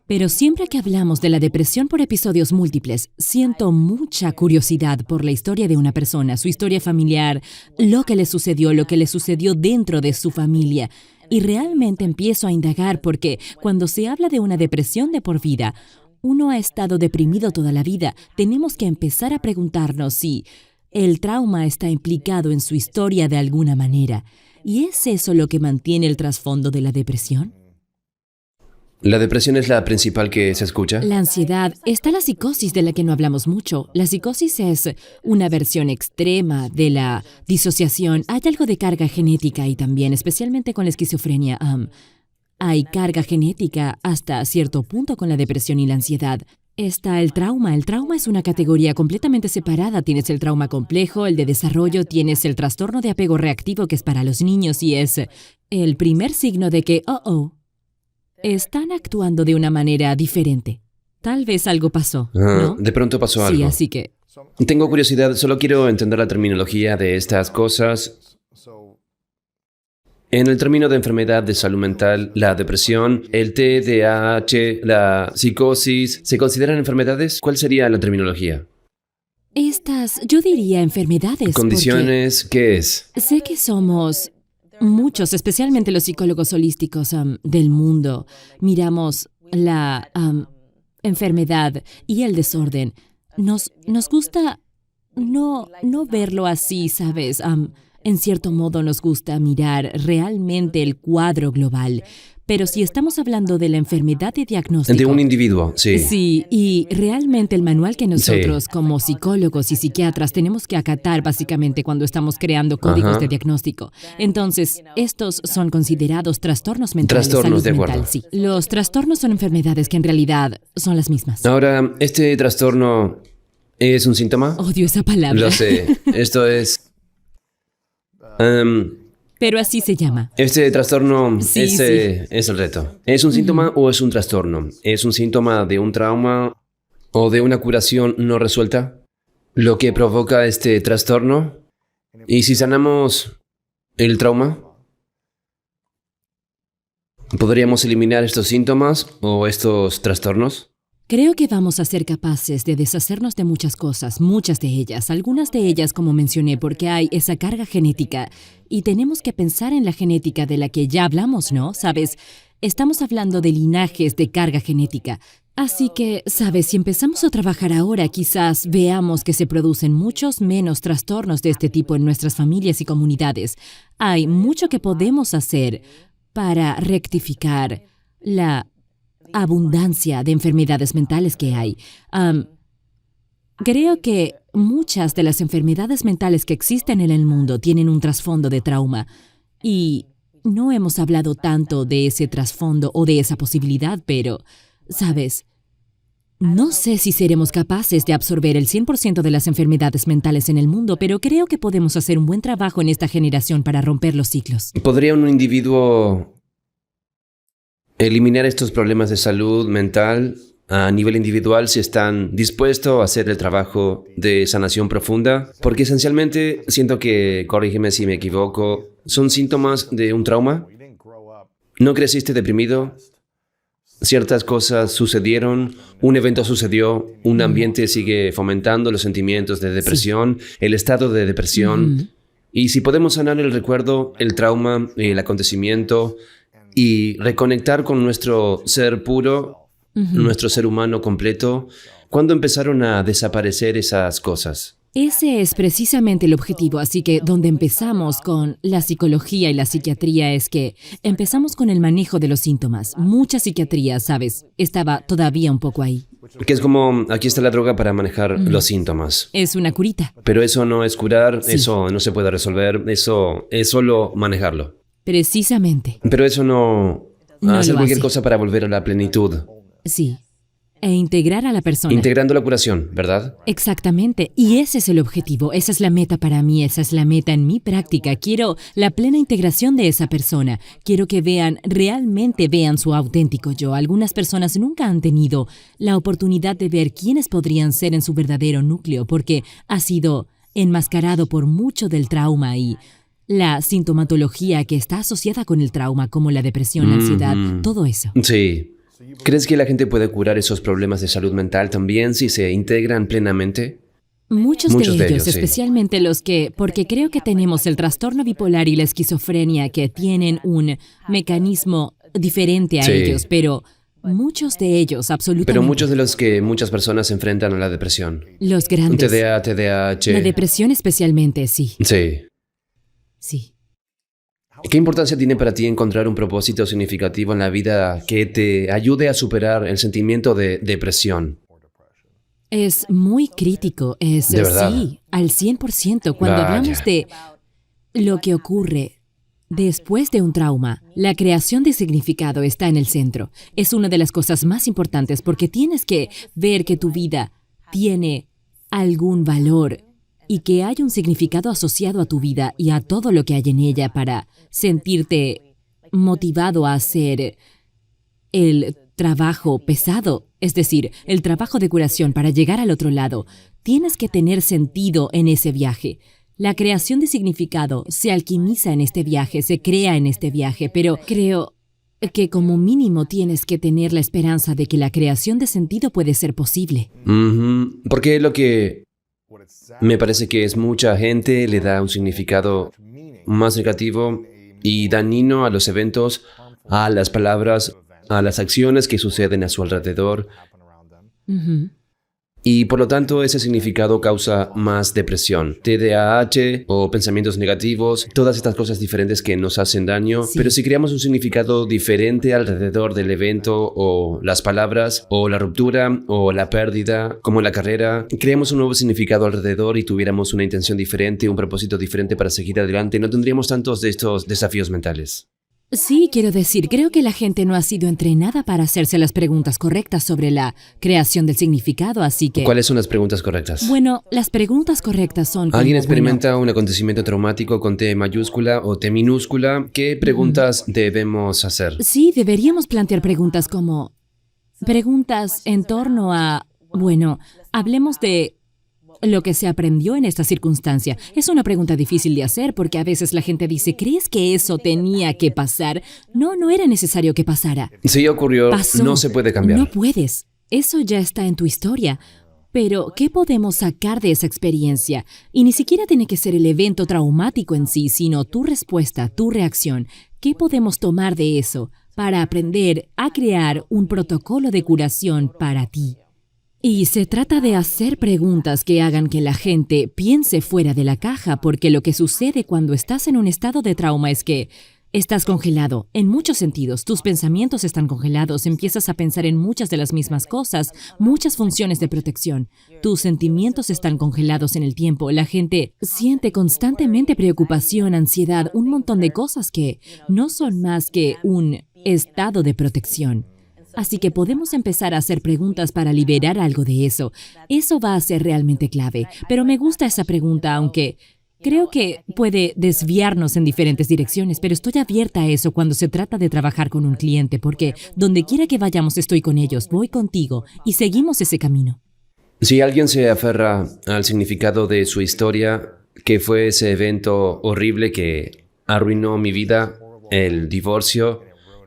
Pero siempre que hablamos de la depresión por episodios múltiples, siento mucha curiosidad por la historia de una persona, su historia familiar, lo que le sucedió dentro de su familia. Y realmente empiezo a indagar porque cuando se habla de una depresión de por vida, uno ha estado deprimido toda la vida. Tenemos que empezar a preguntarnos si el trauma está implicado en su historia de alguna manera. ¿Y es eso lo que mantiene el trasfondo de la depresión? La depresión es la principal que se escucha. La ansiedad, está la psicosis de la que no hablamos mucho. La psicosis es una versión extrema de la disociación. Hay algo de carga genética y también, especialmente con la esquizofrenia, hay carga genética hasta cierto punto con la depresión y la ansiedad. Está el trauma. El trauma es una categoría completamente separada. Tienes el trauma complejo, el de desarrollo, tienes el trastorno de apego reactivo que es para los niños y es el primer signo de que, están actuando de una manera diferente. Tal vez algo pasó, ¿no? De pronto pasó algo. Sí, así que... Tengo curiosidad, solo quiero entender la terminología de estas cosas. En el término de enfermedad de salud mental, la depresión, el TDAH, la psicosis, ¿se consideran enfermedades? ¿Cuál sería la terminología? Yo diría enfermedades. ¿Condiciones? ¿Qué es? Sé que somos muchos, especialmente los psicólogos holísticos del mundo, miramos la enfermedad y el desorden. Nos gusta no verlo así, ¿sabes? En cierto modo nos gusta mirar realmente el cuadro global. Pero si estamos hablando de la enfermedad de diagnóstico... De un individuo, sí. Sí, y realmente el manual que nosotros como psicólogos y psiquiatras tenemos que acatar básicamente cuando estamos creando códigos de diagnóstico. Entonces, estos son considerados trastornos mentales. Trastornos, de acuerdo. Mental, sí. Los trastornos son enfermedades que en realidad son las mismas. Ahora, ¿este trastorno es un síntoma? Odio esa palabra. Lo sé. Esto es... Pero así se llama. Este trastorno Sí, es el reto. ¿Es un síntoma o es un trastorno? ¿Es un síntoma de un trauma o de una curación no resuelta? ¿Lo que provoca este trastorno? ¿Y si sanamos el trauma? ¿Podríamos eliminar estos síntomas o estos trastornos? Creo que vamos a ser capaces de deshacernos de muchas cosas, muchas de ellas, algunas de ellas como mencioné, porque hay esa carga genética y tenemos que pensar en la genética de la que ya hablamos, ¿no? ¿Sabes? Estamos hablando de linajes de carga genética. Así que, ¿sabes? Si empezamos a trabajar ahora, quizás veamos que se producen muchos menos trastornos de este tipo en nuestras familias y comunidades. Hay mucho que podemos hacer para rectificar la abundancia de enfermedades mentales que hay. Creo que muchas de las enfermedades mentales que existen en el mundo tienen un trasfondo de trauma y no hemos hablado tanto de ese trasfondo o de esa posibilidad, pero, ¿sabes? No sé si seremos capaces de absorber el 100% de las enfermedades mentales en el mundo, pero creo que podemos hacer un buen trabajo en esta generación para romper los ciclos. ¿Podría un individuo eliminar estos problemas de salud mental a nivel individual si están dispuestos a hacer el trabajo de sanación profunda? Porque esencialmente siento que, corrígeme si me equivoco, son síntomas de un trauma. ¿No creciste deprimido? Ciertas cosas sucedieron, un evento sucedió, un ambiente sigue fomentando los sentimientos de depresión, el estado de depresión. Y si podemos sanar el recuerdo, el trauma, el acontecimiento y reconectar con nuestro ser puro, nuestro ser humano completo, ¿cuándo empezaron a desaparecer esas cosas? Ese es precisamente el objetivo, así que donde empezamos con la psicología y la psiquiatría es que empezamos con el manejo de los síntomas. Mucha psiquiatría, ¿sabes? Estaba todavía un poco ahí. Que es como, aquí está la droga para manejar los síntomas. Es una curita. Pero eso no es curar, Sí. eso no se puede resolver, eso es solo manejarlo. Precisamente. Pero eso no No hacer lo cualquier hace. cosa para volver a la plenitud. Sí. E integrar a la persona. Integrando la curación, ¿verdad? Exactamente. Y ese es el objetivo. Esa es la meta para mí. Esa es la meta en mi práctica. Quiero la plena integración de esa persona. Quiero que realmente vean su auténtico yo. Algunas personas nunca han tenido la oportunidad de ver quiénes podrían ser en su verdadero núcleo porque ha sido enmascarado por mucho del trauma y la sintomatología que está asociada con el trauma, como la depresión, la ansiedad, todo eso. Sí. ¿Crees que la gente puede curar esos problemas de salud mental también si se integran plenamente? Muchos Muchos de de ellos, ellos, sí. especialmente los que, porque creo que tenemos el trastorno bipolar y la esquizofrenia que tienen un mecanismo diferente a Sí. ellos, pero muchos de ellos, absolutamente. Pero muchos de los que muchas personas se enfrentan a la depresión. Los grandes. TDA, TDAH. La depresión especialmente, sí. Sí. Sí. ¿Qué importancia tiene para ti encontrar un propósito significativo en la vida que te ayude a superar el sentimiento de depresión? Es muy crítico, ¿De verdad? sí, al 100%. Cuando Vaya. hablamos de lo que ocurre después de un trauma, la creación de significado está en el centro. Es una de las cosas más importantes porque tienes que ver que tu vida tiene algún valor y que hay un significado asociado a tu vida y a todo lo que hay en ella para sentirte motivado a hacer el trabajo pesado, es decir, el trabajo de curación para llegar al otro lado. Tienes que tener sentido en ese viaje. La creación de significado se alquimiza en este viaje, se crea en este viaje, pero creo que como mínimo tienes que tener la esperanza de que la creación de sentido puede ser posible. Ujú. Porque lo que me parece que es mucha gente le da un significado más negativo y dañino a los eventos, a las palabras, a las acciones que suceden a su alrededor. Ujú. Y por lo tanto ese significado causa más depresión, TDAH o pensamientos negativos, todas estas cosas diferentes que nos hacen daño. Sí. Pero si creamos un significado diferente alrededor del evento o las palabras o la ruptura o la pérdida, como la carrera, creamos un nuevo significado alrededor y tuviéramos una intención diferente, un propósito diferente para seguir adelante, no tendríamos tantos de estos desafíos mentales. Sí, quiero decir, creo que la gente no ha sido entrenada para hacerse las preguntas correctas sobre la creación del significado, así que... ¿Cuáles son las preguntas correctas? Bueno, las preguntas correctas son como, ¿Alguien bueno, experimenta un acontecimiento traumático con T mayúscula o T minúscula? ¿Qué preguntas debemos hacer? sí, deberíamos plantear preguntas como... Preguntas en torno a... Bueno, hablemos de lo que se aprendió en esta circunstancia. Es una pregunta difícil de hacer porque a veces la gente dice, ¿crees que eso tenía que pasar? No, no era necesario que pasara. Si ya ocurrió, Pasó. no se puede cambiar. No puedes. Eso ya está en tu historia. Pero, ¿qué podemos sacar de esa experiencia? Y ni siquiera tiene que ser el evento traumático en sí, sino tu respuesta, tu reacción. ¿Qué podemos tomar de eso para aprender a crear un protocolo de curación para ti? Y se trata de hacer preguntas que hagan que la gente piense fuera de la caja, porque lo que sucede cuando estás en un estado de trauma es que estás congelado. En muchos sentidos, tus pensamientos están congelados, empiezas a pensar en muchas de las mismas cosas, muchas funciones de protección. Tus sentimientos están congelados en el tiempo. La gente siente constantemente preocupación, ansiedad, un montón de cosas que no son más que un estado de protección. Así que podemos empezar a hacer preguntas para liberar algo de eso. Eso va a ser realmente clave. Pero me gusta esa pregunta, aunque creo que puede desviarnos en diferentes direcciones, pero estoy abierta a eso cuando se trata de trabajar con un cliente, porque donde quiera que vayamos estoy con ellos, voy contigo y seguimos ese camino. Si alguien se aferra al significado de su historia, que fue ese evento horrible que arruinó mi vida, el divorcio,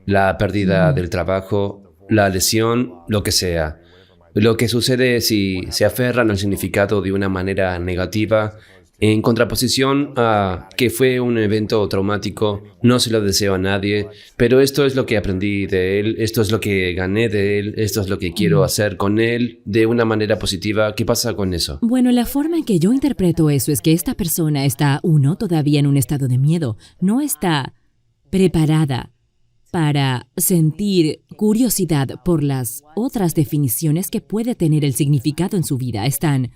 la pérdida del trabajo, la lesión, lo que sea. Lo que sucede si se aferran al significado de una manera negativa, en contraposición a que fue un evento traumático, no se lo deseo a nadie, pero esto es lo que aprendí de él, esto es lo que gané de él, esto es lo que quiero hacer con él de una manera positiva. ¿Qué pasa con eso? Bueno, la forma en que yo interpreto eso es que esta persona está, todavía en un estado de miedo, no está preparada para sentir curiosidad por las otras definiciones que puede tener el significado en su vida. Están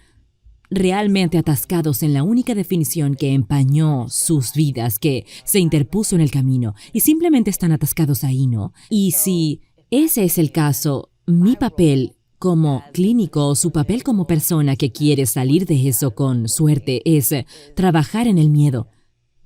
realmente atascados en la única definición que empañó sus vidas, que se interpuso en el camino, y simplemente están atascados ahí, ¿no? Y si ese es el caso, mi papel como clínico o su papel como persona que quiere salir de eso con suerte es trabajar en el miedo.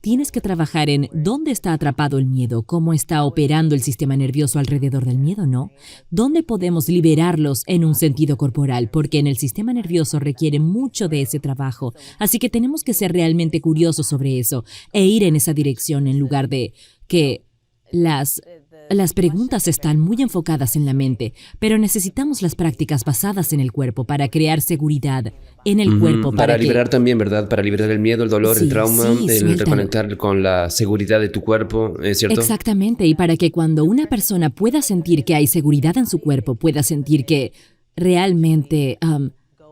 Tienes que trabajar en dónde está atrapado el miedo, cómo está operando el sistema nervioso alrededor del miedo, ¿no? ¿Dónde podemos liberarlos en un sentido corporal? Porque en el sistema nervioso requiere mucho de ese trabajo. Así que tenemos que ser realmente curiosos sobre eso e ir en esa dirección en lugar de que las preguntas están muy enfocadas en la mente, pero necesitamos las prácticas basadas en el cuerpo para crear seguridad en el cuerpo. Para liberar también, ¿verdad? Para liberar el miedo, el dolor, Sí, el trauma, sí, el suéltalo. reconectar con la seguridad de tu cuerpo, ¿es cierto? Exactamente, y para que cuando una persona pueda sentir que hay seguridad en su cuerpo, pueda sentir que realmente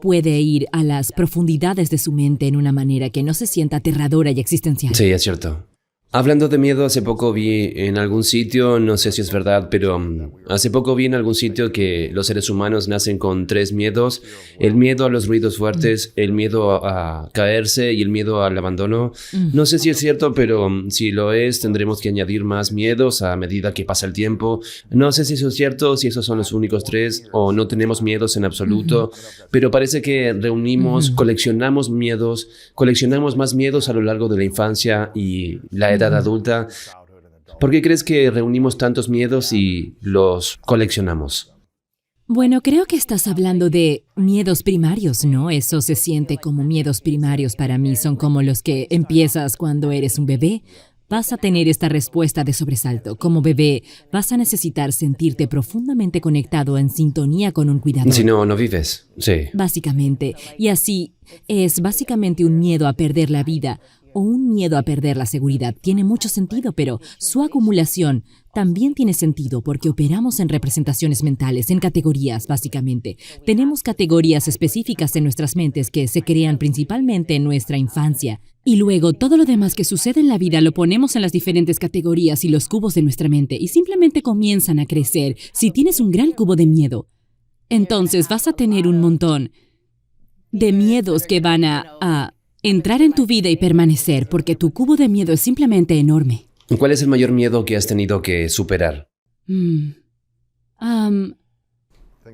puede ir a las profundidades de su mente en una manera que no se sienta aterradora y existencial. Sí, es cierto. Hablando de miedo, hace poco vi en algún sitio, no sé si es verdad, pero hace poco vi en algún sitio que los seres humanos nacen con 3 miedos: el miedo a los ruidos fuertes, el miedo a caerse y el miedo al abandono. No sé si es cierto, pero si lo es, tendremos que añadir más miedos a medida que pasa el tiempo. No sé si eso es cierto, si esos son los únicos 3 o no tenemos miedos en absoluto, pero parece que reunimos, coleccionamos más miedos a lo largo de la infancia y la edad adulta. ¿Por qué crees que reunimos tantos miedos y los coleccionamos? Bueno, creo que estás hablando de miedos primarios, ¿no? Eso se siente como miedos primarios para mí. Son como los que empiezas cuando eres un bebé. Vas a tener esta respuesta de sobresalto. Como bebé, vas a necesitar sentirte profundamente conectado, en sintonía con un cuidador. Si no, no vives. Sí. Básicamente. Y así es básicamente un miedo a perder la vida o un miedo a perder la seguridad. Tiene mucho sentido, pero su acumulación también tiene sentido porque operamos en representaciones mentales, en categorías, básicamente. Tenemos categorías específicas en nuestras mentes que se crean principalmente en nuestra infancia. Y luego todo lo demás que sucede en la vida lo ponemos en las diferentes categorías y los cubos de nuestra mente y simplemente comienzan a crecer. Si tienes un gran cubo de miedo, entonces vas a tener un montón de miedos que van a entrar en tu vida y permanecer, porque tu cubo de miedo es simplemente enorme. ¿Cuál es el mayor miedo que has tenido que superar?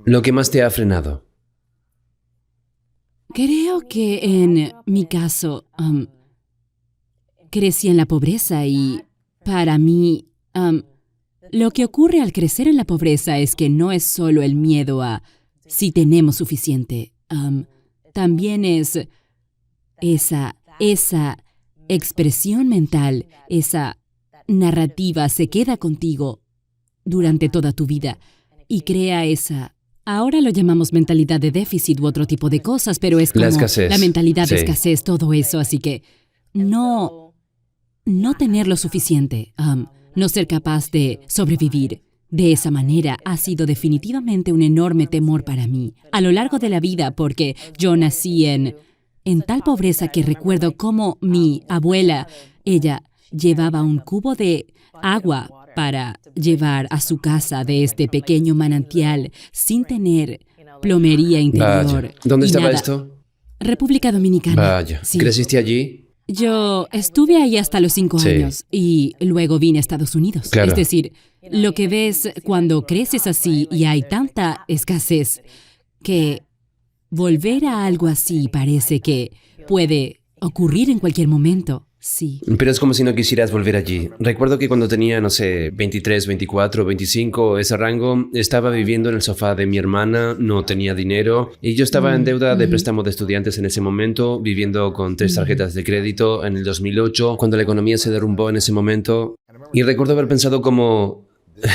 Lo que más te ha frenado. Creo que en mi caso, crecí en la pobreza y para mí, lo que ocurre al crecer en la pobreza es que no es solo el miedo a si tenemos suficiente, también es esa expresión mental, esa narrativa se queda contigo durante toda tu vida y crea esa... Ahora lo llamamos mentalidad de déficit u otro tipo de cosas, pero es como La escasez. la mentalidad de Sí. escasez, todo eso. Así que no tener lo suficiente, no ser capaz de sobrevivir de esa manera ha sido definitivamente un enorme temor para mí a lo largo de la vida, porque yo nací en tal pobreza que recuerdo cómo mi abuela, ella llevaba un cubo de agua para llevar a su casa de este pequeño manantial sin tener plomería interior. Vaya. ¿Dónde y estaba nada. esto? República Dominicana. Vaya. Sí. ¿Creciste allí? Yo estuve ahí hasta los 5 Sí. años y luego vine a Estados Unidos. Claro. Es decir, lo que ves cuando creces así y hay tanta escasez que volver a algo así parece que puede ocurrir en cualquier momento. Sí. Pero es como si no quisieras volver allí. Recuerdo que cuando tenía, no sé, 23, 24, 25, ese rango, estaba viviendo en el sofá de mi hermana, no tenía dinero y yo estaba en deuda de préstamo de estudiantes en ese momento, viviendo con 3 tarjetas de crédito en el 2008, cuando la economía se derrumbó en ese momento. Y recuerdo haber pensado como...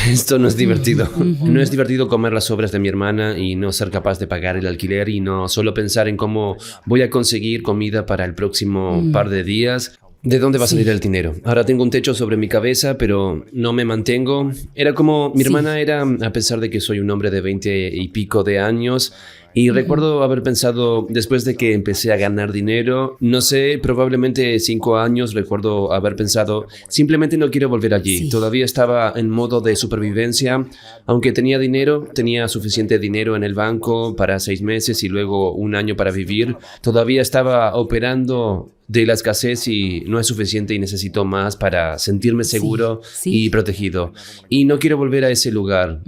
Esto no es divertido. No es divertido comer las sobras de mi hermana y no ser capaz de pagar el alquiler y no solo pensar en cómo voy a conseguir comida para el próximo par de días. ¿De dónde va a salir el dinero? Ahora tengo un techo sobre mi cabeza, pero no me mantengo. Era como mi hermana era, a pesar de que soy un hombre de 20 y pico de años, y recuerdo haber pensado, después de que empecé a ganar dinero, no sé, probablemente 5 años, recuerdo haber pensado, simplemente no quiero volver allí. Sí. Todavía estaba en modo de supervivencia. Aunque tenía dinero, tenía suficiente dinero en el banco para 6 meses y luego 1 año para vivir. Todavía estaba operando de la escasez y no es suficiente y necesito más para sentirme seguro sí. y protegido. Y no quiero volver a ese lugar.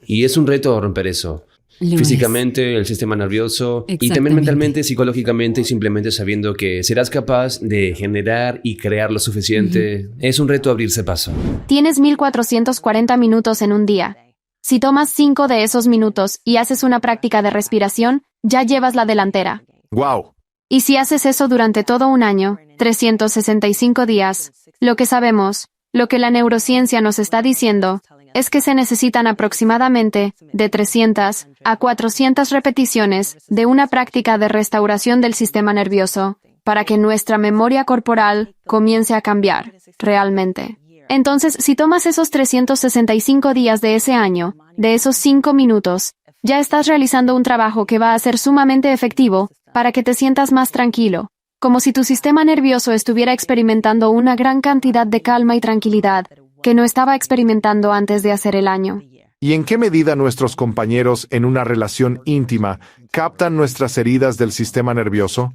Y es un reto romper eso. Lo Físicamente, el sistema nervioso y también Exactamente. mentalmente, psicológicamente y simplemente sabiendo que serás capaz de generar y crear lo suficiente. Es un reto abrirse paso. Tienes 1440 minutos en un día. Si tomas 5 de esos minutos y haces una práctica de respiración, ya llevas la delantera. ¡Wow! Y si haces eso durante todo un año, 365 días, lo que sabemos, lo que la neurociencia nos está diciendo, es que se necesitan aproximadamente de 300 a 400 repeticiones de una práctica de restauración del sistema nervioso para que nuestra memoria corporal comience a cambiar realmente. Entonces, si tomas esos 365 días de ese año, de esos 5 minutos, ya estás realizando un trabajo que va a ser sumamente efectivo para que te sientas más tranquilo, como si tu sistema nervioso estuviera experimentando una gran cantidad de calma y tranquilidad que no estaba experimentando antes de hacer el año. ¿Y en qué medida nuestros compañeros en una relación íntima captan nuestras heridas del sistema nervioso?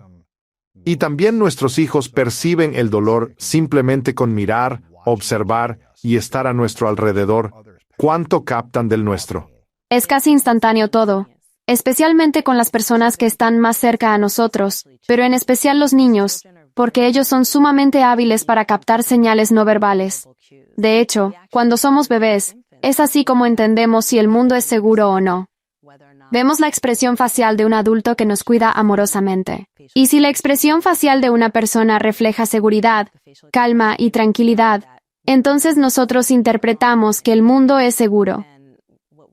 Y también nuestros hijos perciben el dolor simplemente con mirar, observar y estar a nuestro alrededor. ¿Cuánto captan del nuestro? Es casi instantáneo todo, especialmente con las personas que están más cerca a nosotros, pero en especial los niños, porque ellos son sumamente hábiles para captar señales no verbales. De hecho, cuando somos bebés, es así como entendemos si el mundo es seguro o no. Vemos la expresión facial de un adulto que nos cuida amorosamente. Y si la expresión facial de una persona refleja seguridad, calma y tranquilidad, entonces nosotros interpretamos que el mundo es seguro.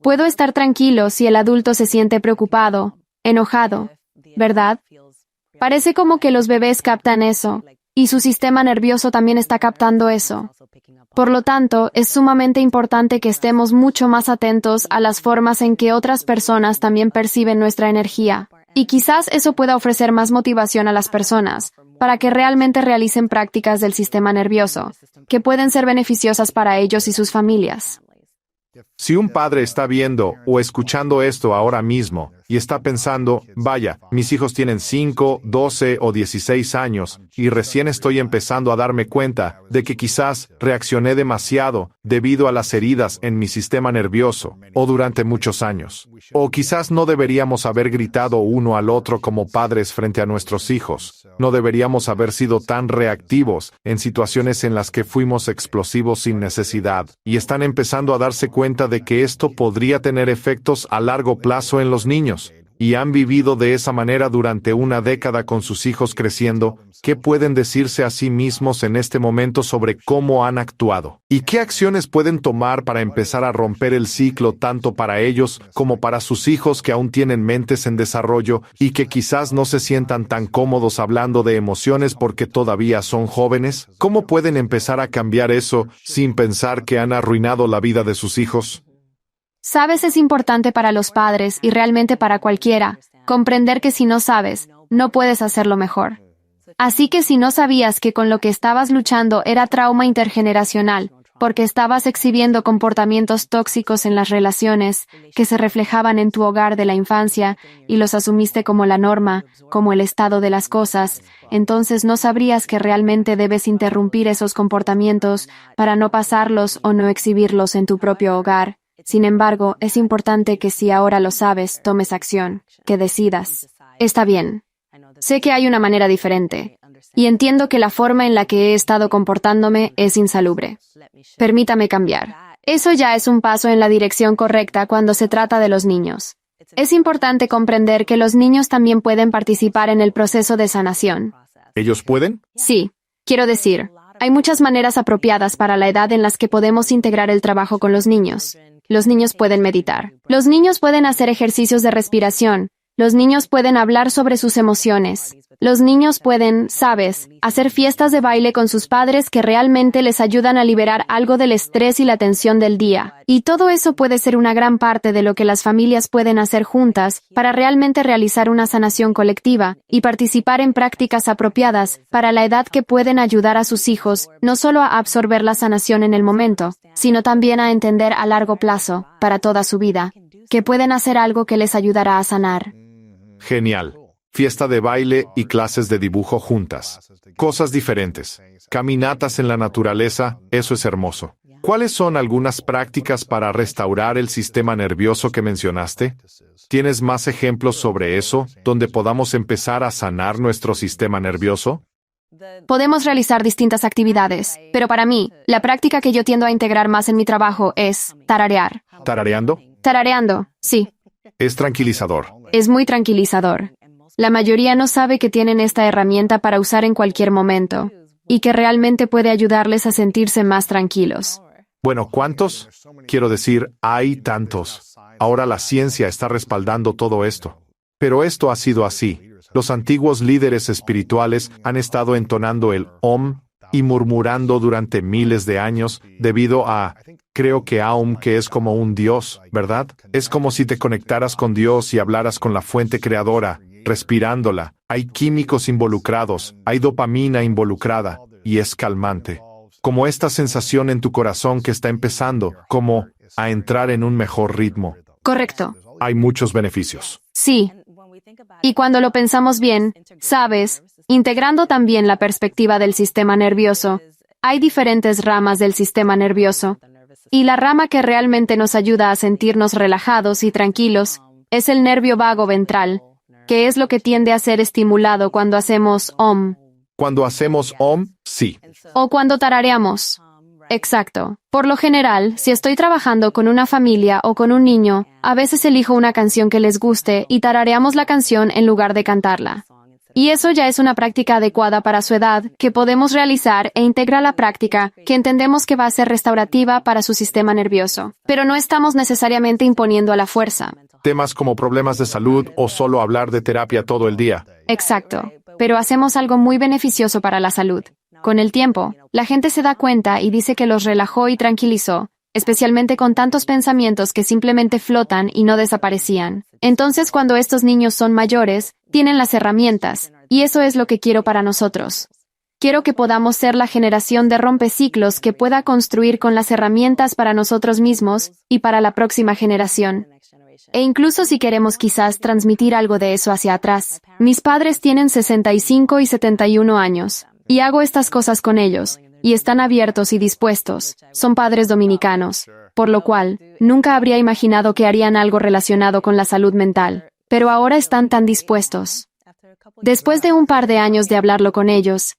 Puedo estar tranquilo si el adulto se siente preocupado, enojado, ¿verdad? Parece como que los bebés captan eso, y su sistema nervioso también está captando eso. Por lo tanto, es sumamente importante que estemos mucho más atentos a las formas en que otras personas también perciben nuestra energía. Y quizás eso pueda ofrecer más motivación a las personas para que realmente realicen prácticas del sistema nervioso, que pueden ser beneficiosas para ellos y sus familias. Si un padre está viendo o escuchando esto ahora mismo y está pensando, vaya, mis hijos tienen 5, 12 o 16 años y recién estoy empezando a darme cuenta de que quizás reaccioné demasiado debido a las heridas en mi sistema nervioso o durante muchos años. O quizás no deberíamos haber gritado uno al otro como padres frente a nuestros hijos. No deberíamos haber sido tan reactivos en situaciones en las que fuimos explosivos sin necesidad. Y están empezando a darse cuenta de que esto podría tener efectos a largo plazo en los niños. Y han vivido de esa manera durante una década con sus hijos creciendo. ¿Qué pueden decirse a sí mismos en este momento sobre cómo han actuado? ¿Y qué acciones pueden tomar para empezar a romper el ciclo tanto para ellos como para sus hijos que aún tienen mentes en desarrollo y que quizás no se sientan tan cómodos hablando de emociones porque todavía son jóvenes? ¿Cómo pueden empezar a cambiar eso sin pensar que han arruinado la vida de sus hijos? Sabes, es importante para los padres y realmente para cualquiera, comprender que si no sabes, no puedes hacerlo mejor. Así que si no sabías que con lo que estabas luchando era trauma intergeneracional, porque estabas exhibiendo comportamientos tóxicos en las relaciones que se reflejaban en tu hogar de la infancia y los asumiste como la norma, como el estado de las cosas, entonces no sabrías que realmente debes interrumpir esos comportamientos para no pasarlos o no exhibirlos en tu propio hogar. Sin embargo, es importante que si ahora lo sabes, tomes acción, que decidas. Está bien. Sé que hay una manera diferente, y entiendo que la forma en la que he estado comportándome es insalubre. Permítame cambiar. Eso ya es un paso en la dirección correcta cuando se trata de los niños. Es importante comprender que los niños también pueden participar en el proceso de sanación. ¿Ellos pueden? Sí. Quiero decir, hay muchas maneras apropiadas para la edad en las que podemos integrar el trabajo con los niños. Los niños pueden meditar. Los niños pueden hacer ejercicios de respiración. Los niños pueden hablar sobre sus emociones. Los niños pueden, sabes, hacer fiestas de baile con sus padres que realmente les ayudan a liberar algo del estrés y la tensión del día. Y todo eso puede ser una gran parte de lo que las familias pueden hacer juntas para realmente realizar una sanación colectiva y participar en prácticas apropiadas para la edad que pueden ayudar a sus hijos no solo a absorber la sanación en el momento, sino también a entender a largo plazo, para toda su vida, que pueden hacer algo que les ayudará a sanar. Genial. Fiesta de baile y clases de dibujo juntas. Cosas diferentes. Caminatas en la naturaleza, eso es hermoso. ¿Cuáles son algunas prácticas para restaurar el sistema nervioso que mencionaste? ¿Tienes más ejemplos sobre eso, donde podamos empezar a sanar nuestro sistema nervioso? Podemos realizar distintas actividades, pero para mí, la práctica que yo tiendo a integrar más en mi trabajo es tararear. ¿Tarareando? Tarareando, sí. Es tranquilizador. Es muy tranquilizador. La mayoría no sabe que tienen esta herramienta para usar en cualquier momento, y que realmente puede ayudarles a sentirse más tranquilos. Bueno, ¿cuántos? Quiero decir, hay tantos. Ahora la ciencia está respaldando todo esto. Pero esto ha sido así. Los antiguos líderes espirituales han estado entonando el Om y murmurando durante miles de años debido a, creo que Aum, que es como un dios, ¿verdad? Es como si te conectaras con Dios y hablaras con la fuente creadora, respirándola, hay químicos involucrados, hay dopamina involucrada, y es calmante. Como esta sensación en tu corazón que está empezando, como a entrar en un mejor ritmo. Correcto. Hay muchos beneficios. Sí. Y cuando lo pensamos bien, sabes, integrando también la perspectiva del sistema nervioso, hay diferentes ramas del sistema nervioso. Y la rama que realmente nos ayuda a sentirnos relajados y tranquilos es el nervio vago ventral, que es lo que tiende a ser estimulado cuando hacemos OM. Cuando hacemos OM, sí. O cuando tarareamos. Exacto. Por lo general, si estoy trabajando con una familia o con un niño, a veces elijo una canción que les guste y tarareamos la canción en lugar de cantarla. Y eso ya es una práctica adecuada para su edad, que podemos realizar e integra la práctica, que entendemos que va a ser restaurativa para su sistema nervioso. Pero no estamos necesariamente imponiendo a la fuerza. Temas como problemas de salud o solo hablar de terapia todo el día. Exacto. Pero hacemos algo muy beneficioso para la salud. Con el tiempo, la gente se da cuenta y dice que los relajó y tranquilizó, especialmente con tantos pensamientos que simplemente flotan y no desaparecían. Entonces, cuando estos niños son mayores, tienen las herramientas, y eso es lo que quiero para nosotros. Quiero que podamos ser la generación de rompeciclos que pueda construir con las herramientas para nosotros mismos y para la próxima generación. E incluso si queremos quizás transmitir algo de eso hacia atrás. Mis padres tienen 65 y 71 años, y hago estas cosas con ellos, y están abiertos y dispuestos. Son padres dominicanos, por lo cual, nunca habría imaginado que harían algo relacionado con la salud mental. Pero ahora están tan dispuestos. Después de un par de años de hablarlo con ellos,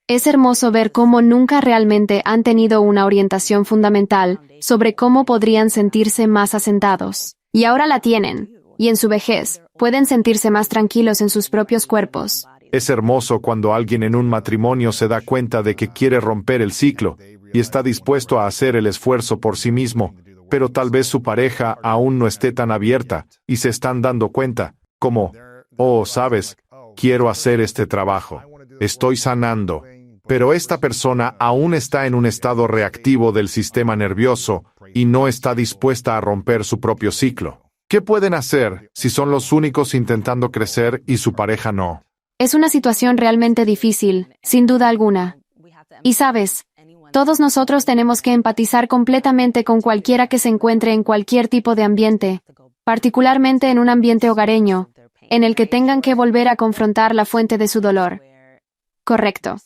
es hermoso ver cómo nunca realmente han tenido una orientación fundamental sobre cómo podrían sentirse más asentados. Y ahora la tienen, y en su vejez, pueden sentirse más tranquilos en sus propios cuerpos. Es hermoso cuando alguien en un matrimonio se da cuenta de que quiere romper el ciclo y está dispuesto a hacer el esfuerzo por sí mismo, pero tal vez su pareja aún no esté tan abierta y se están dando cuenta, como, oh, sabes, quiero hacer este trabajo, estoy sanando, pero esta persona aún está en un estado reactivo del sistema nervioso y no está dispuesta a romper su propio ciclo. ¿Qué pueden hacer si son los únicos intentando crecer y su pareja no? Es una situación realmente difícil, sin duda alguna. Y sabes, todos nosotros tenemos que empatizar completamente con cualquiera que se encuentre en cualquier tipo de ambiente, particularmente en un ambiente hogareño, en el que tengan que volver a confrontar la fuente de su dolor. Correcto.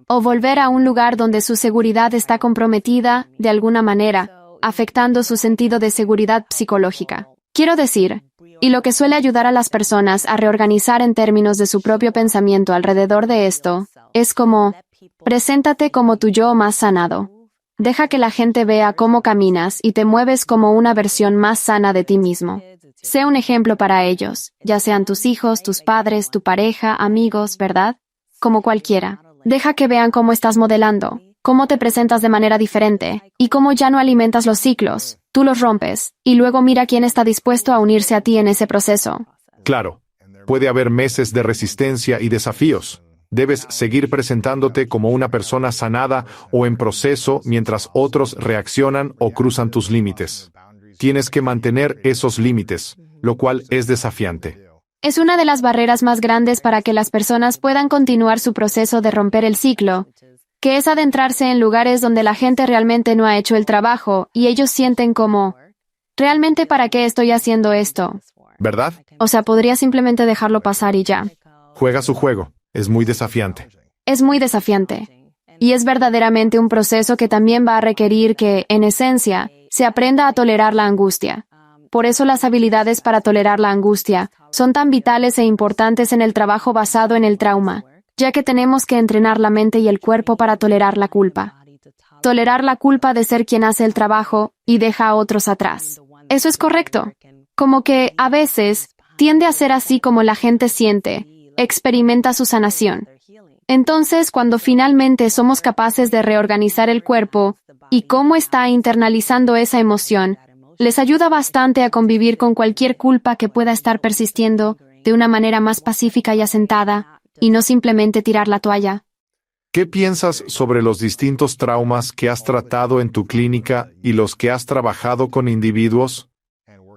O volver a un lugar donde su seguridad está comprometida, de alguna manera, afectando su sentido de seguridad psicológica. Quiero decir, y lo que suele ayudar a las personas a reorganizar en términos de su propio pensamiento alrededor de esto, es como, preséntate como tu yo más sanado. Deja que la gente vea cómo caminas y te mueves como una versión más sana de ti mismo. Sé un ejemplo para ellos, ya sean tus hijos, tus padres, tu pareja, amigos, ¿verdad? Como cualquiera. Deja que vean cómo estás modelando, cómo te presentas de manera diferente, y cómo ya no alimentas los ciclos, tú los rompes, y luego mira quién está dispuesto a unirse a ti en ese proceso. Claro, puede haber meses de resistencia y desafíos. Debes seguir presentándote como una persona sanada o en proceso mientras otros reaccionan o cruzan tus límites. Tienes que mantener esos límites, lo cual es desafiante. Es una de las barreras más grandes para que las personas puedan continuar su proceso de romper el ciclo, que es adentrarse en lugares donde la gente realmente no ha hecho el trabajo y ellos sienten como, ¿realmente para qué estoy haciendo esto? ¿Verdad? O sea, podría simplemente dejarlo pasar y ya. Juega su juego. Es muy desafiante. Es muy desafiante. Y es verdaderamente un proceso que también va a requerir que, en esencia, se aprenda a tolerar la angustia. Por eso las habilidades para tolerar la angustia son tan vitales e importantes en el trabajo basado en el trauma, ya que tenemos que entrenar la mente y el cuerpo para tolerar la culpa. Tolerar la culpa de ser quien hace el trabajo y deja a otros atrás. Eso es correcto. Como que, a veces, tiende a ser así como la gente siente, experimenta su sanación. Entonces, cuando finalmente somos capaces de reorganizar el cuerpo y cómo está internalizando esa emoción, les ayuda bastante a convivir con cualquier culpa que pueda estar persistiendo de una manera más pacífica y asentada, y no simplemente tirar la toalla. ¿Qué piensas sobre los distintos traumas que has tratado en tu clínica y los que has trabajado con individuos?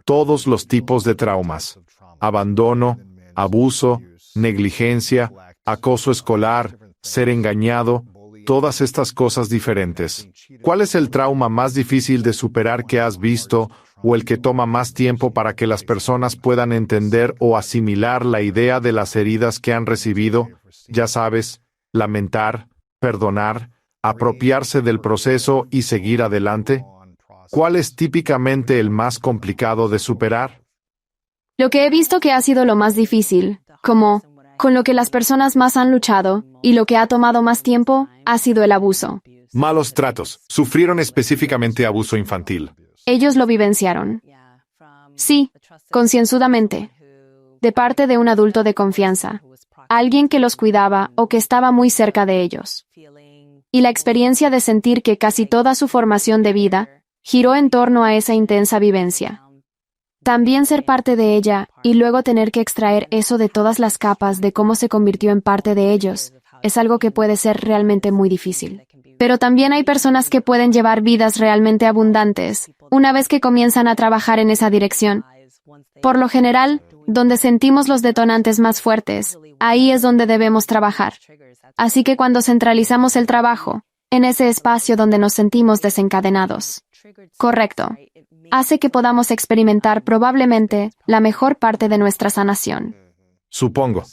Todos los tipos de traumas. Abandono, abuso, negligencia, acoso escolar, ser engañado, todas estas cosas diferentes. ¿Cuál es el trauma más difícil de superar que has visto o el que toma más tiempo para que las personas puedan entender o asimilar la idea de las heridas que han recibido? Ya sabes, lamentar, perdonar, apropiarse del proceso y seguir adelante. ¿Cuál es típicamente el más complicado de superar? Lo que he visto que ha sido lo más difícil, como con lo que las personas más han luchado, y lo que ha tomado más tiempo, ha sido el abuso. Malos tratos. Sufrieron específicamente abuso infantil. Ellos lo vivenciaron. Sí, concienzudamente. De parte de un adulto de confianza. Alguien que los cuidaba o que estaba muy cerca de ellos. Y la experiencia de sentir que casi toda su formación de vida giró en torno a esa intensa vivencia. También ser parte de ella y luego tener que extraer eso de todas las capas de cómo se convirtió en parte de ellos, es algo que puede ser realmente muy difícil. Pero también hay personas que pueden llevar vidas realmente abundantes una vez que comienzan a trabajar en esa dirección. Por lo general, donde sentimos los detonantes más fuertes, ahí es donde debemos trabajar. Así que cuando centralizamos el trabajo, en ese espacio donde nos sentimos desencadenados. Correcto. Hace que podamos experimentar probablemente la mejor parte de nuestra sanación. Supongo.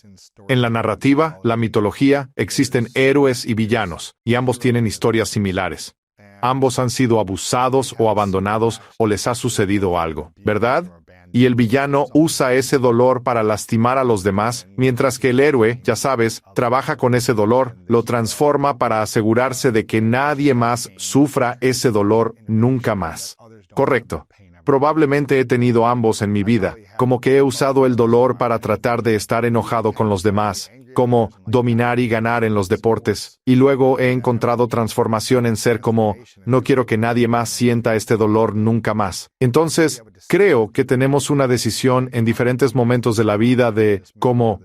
En la narrativa, la mitología, existen héroes y villanos, y ambos tienen historias similares. Ambos han sido abusados o abandonados o les ha sucedido algo, ¿verdad? Y el villano usa ese dolor para lastimar a los demás, mientras que el héroe, ya sabes, trabaja con ese dolor, lo transforma para asegurarse de que nadie más sufra ese dolor nunca más. Correcto. Probablemente he tenido ambos en mi vida, como que he usado el dolor para tratar de estar enojado con los demás, como dominar y ganar en los deportes, y luego he encontrado transformación en ser como, no quiero que nadie más sienta este dolor nunca más. Entonces, creo que tenemos una decisión en diferentes momentos de la vida de cómo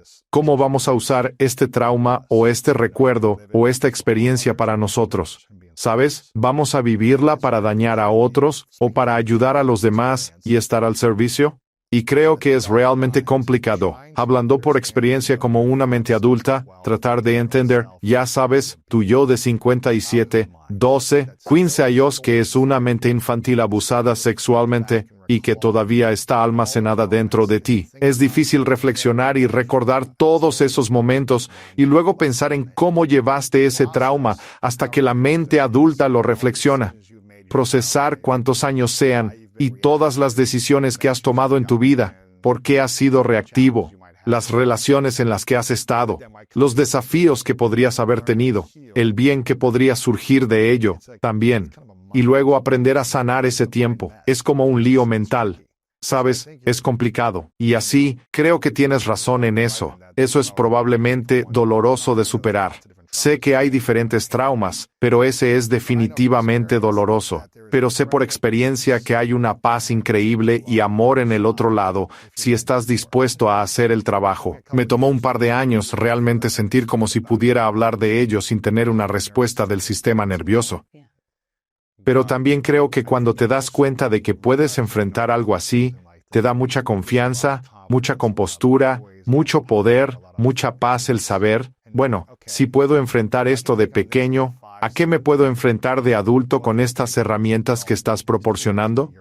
vamos a usar este trauma o este recuerdo o esta experiencia para nosotros. ¿Sabes? ¿Vamos a vivirla para dañar a otros o para ayudar a los demás y estar al servicio? Y creo que es realmente complicado, hablando por experiencia como una mente adulta, tratar de entender, ya sabes, tu yo de 57, 12, 15 años que es una mente infantil abusada sexualmente y que todavía está almacenada dentro de ti. Es difícil reflexionar y recordar todos esos momentos y luego pensar en cómo llevaste ese trauma hasta que la mente adulta lo reflexiona. Procesar cuántos años sean y todas las decisiones que has tomado en tu vida, por qué has sido reactivo, las relaciones en las que has estado, los desafíos que podrías haber tenido, el bien que podría surgir de ello, también. Y luego aprender a sanar ese tiempo. Es como un lío mental. Sabes, es complicado. Y así, creo que tienes razón en eso. Eso es probablemente doloroso de superar. Sé que hay diferentes traumas, pero ese es definitivamente doloroso. Pero sé por experiencia que hay una paz increíble y amor en el otro lado, si estás dispuesto a hacer el trabajo. Me tomó un par de años realmente sentir como si pudiera hablar de ello sin tener una respuesta del sistema nervioso. Pero también creo que cuando te das cuenta de que puedes enfrentar algo así, te da mucha confianza, mucha compostura, mucho poder, mucha paz el saber, bueno, si puedo enfrentar esto de pequeño, ¿a qué me puedo enfrentar de adulto con estas herramientas que estás proporcionando?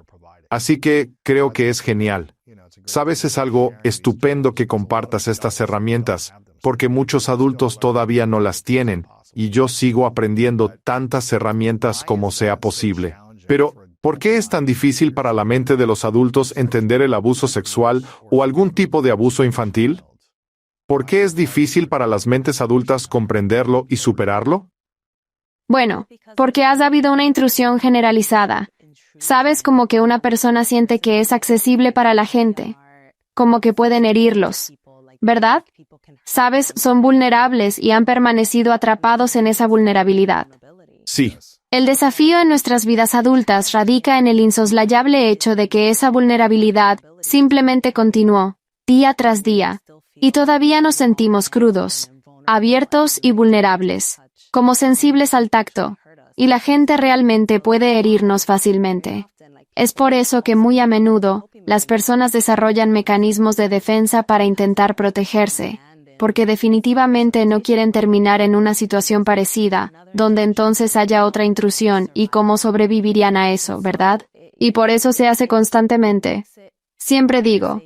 Así que creo que es genial. Sabes, es algo estupendo que compartas estas herramientas, porque muchos adultos todavía no las tienen, y yo sigo aprendiendo tantas herramientas como sea posible. Pero, ¿por qué es tan difícil para la mente de los adultos entender el abuso sexual o algún tipo de abuso infantil? ¿Por qué es difícil para las mentes adultas comprenderlo y superarlo? Bueno, porque ha habido una intrusión generalizada. Sabes, como que una persona siente que es accesible para la gente, como que pueden herirlos, ¿verdad? Sabes, son vulnerables y han permanecido atrapados en esa vulnerabilidad. Sí. El desafío en nuestras vidas adultas radica en el insoslayable hecho de que esa vulnerabilidad simplemente continuó, día tras día, y todavía nos sentimos crudos, abiertos y vulnerables, como sensibles al tacto, y la gente realmente puede herirnos fácilmente. Es por eso que muy a menudo, las personas desarrollan mecanismos de defensa para intentar protegerse, porque definitivamente no quieren terminar en una situación parecida, donde entonces haya otra intrusión y cómo sobrevivirían a eso, ¿verdad? Y por eso se hace constantemente. Siempre digo,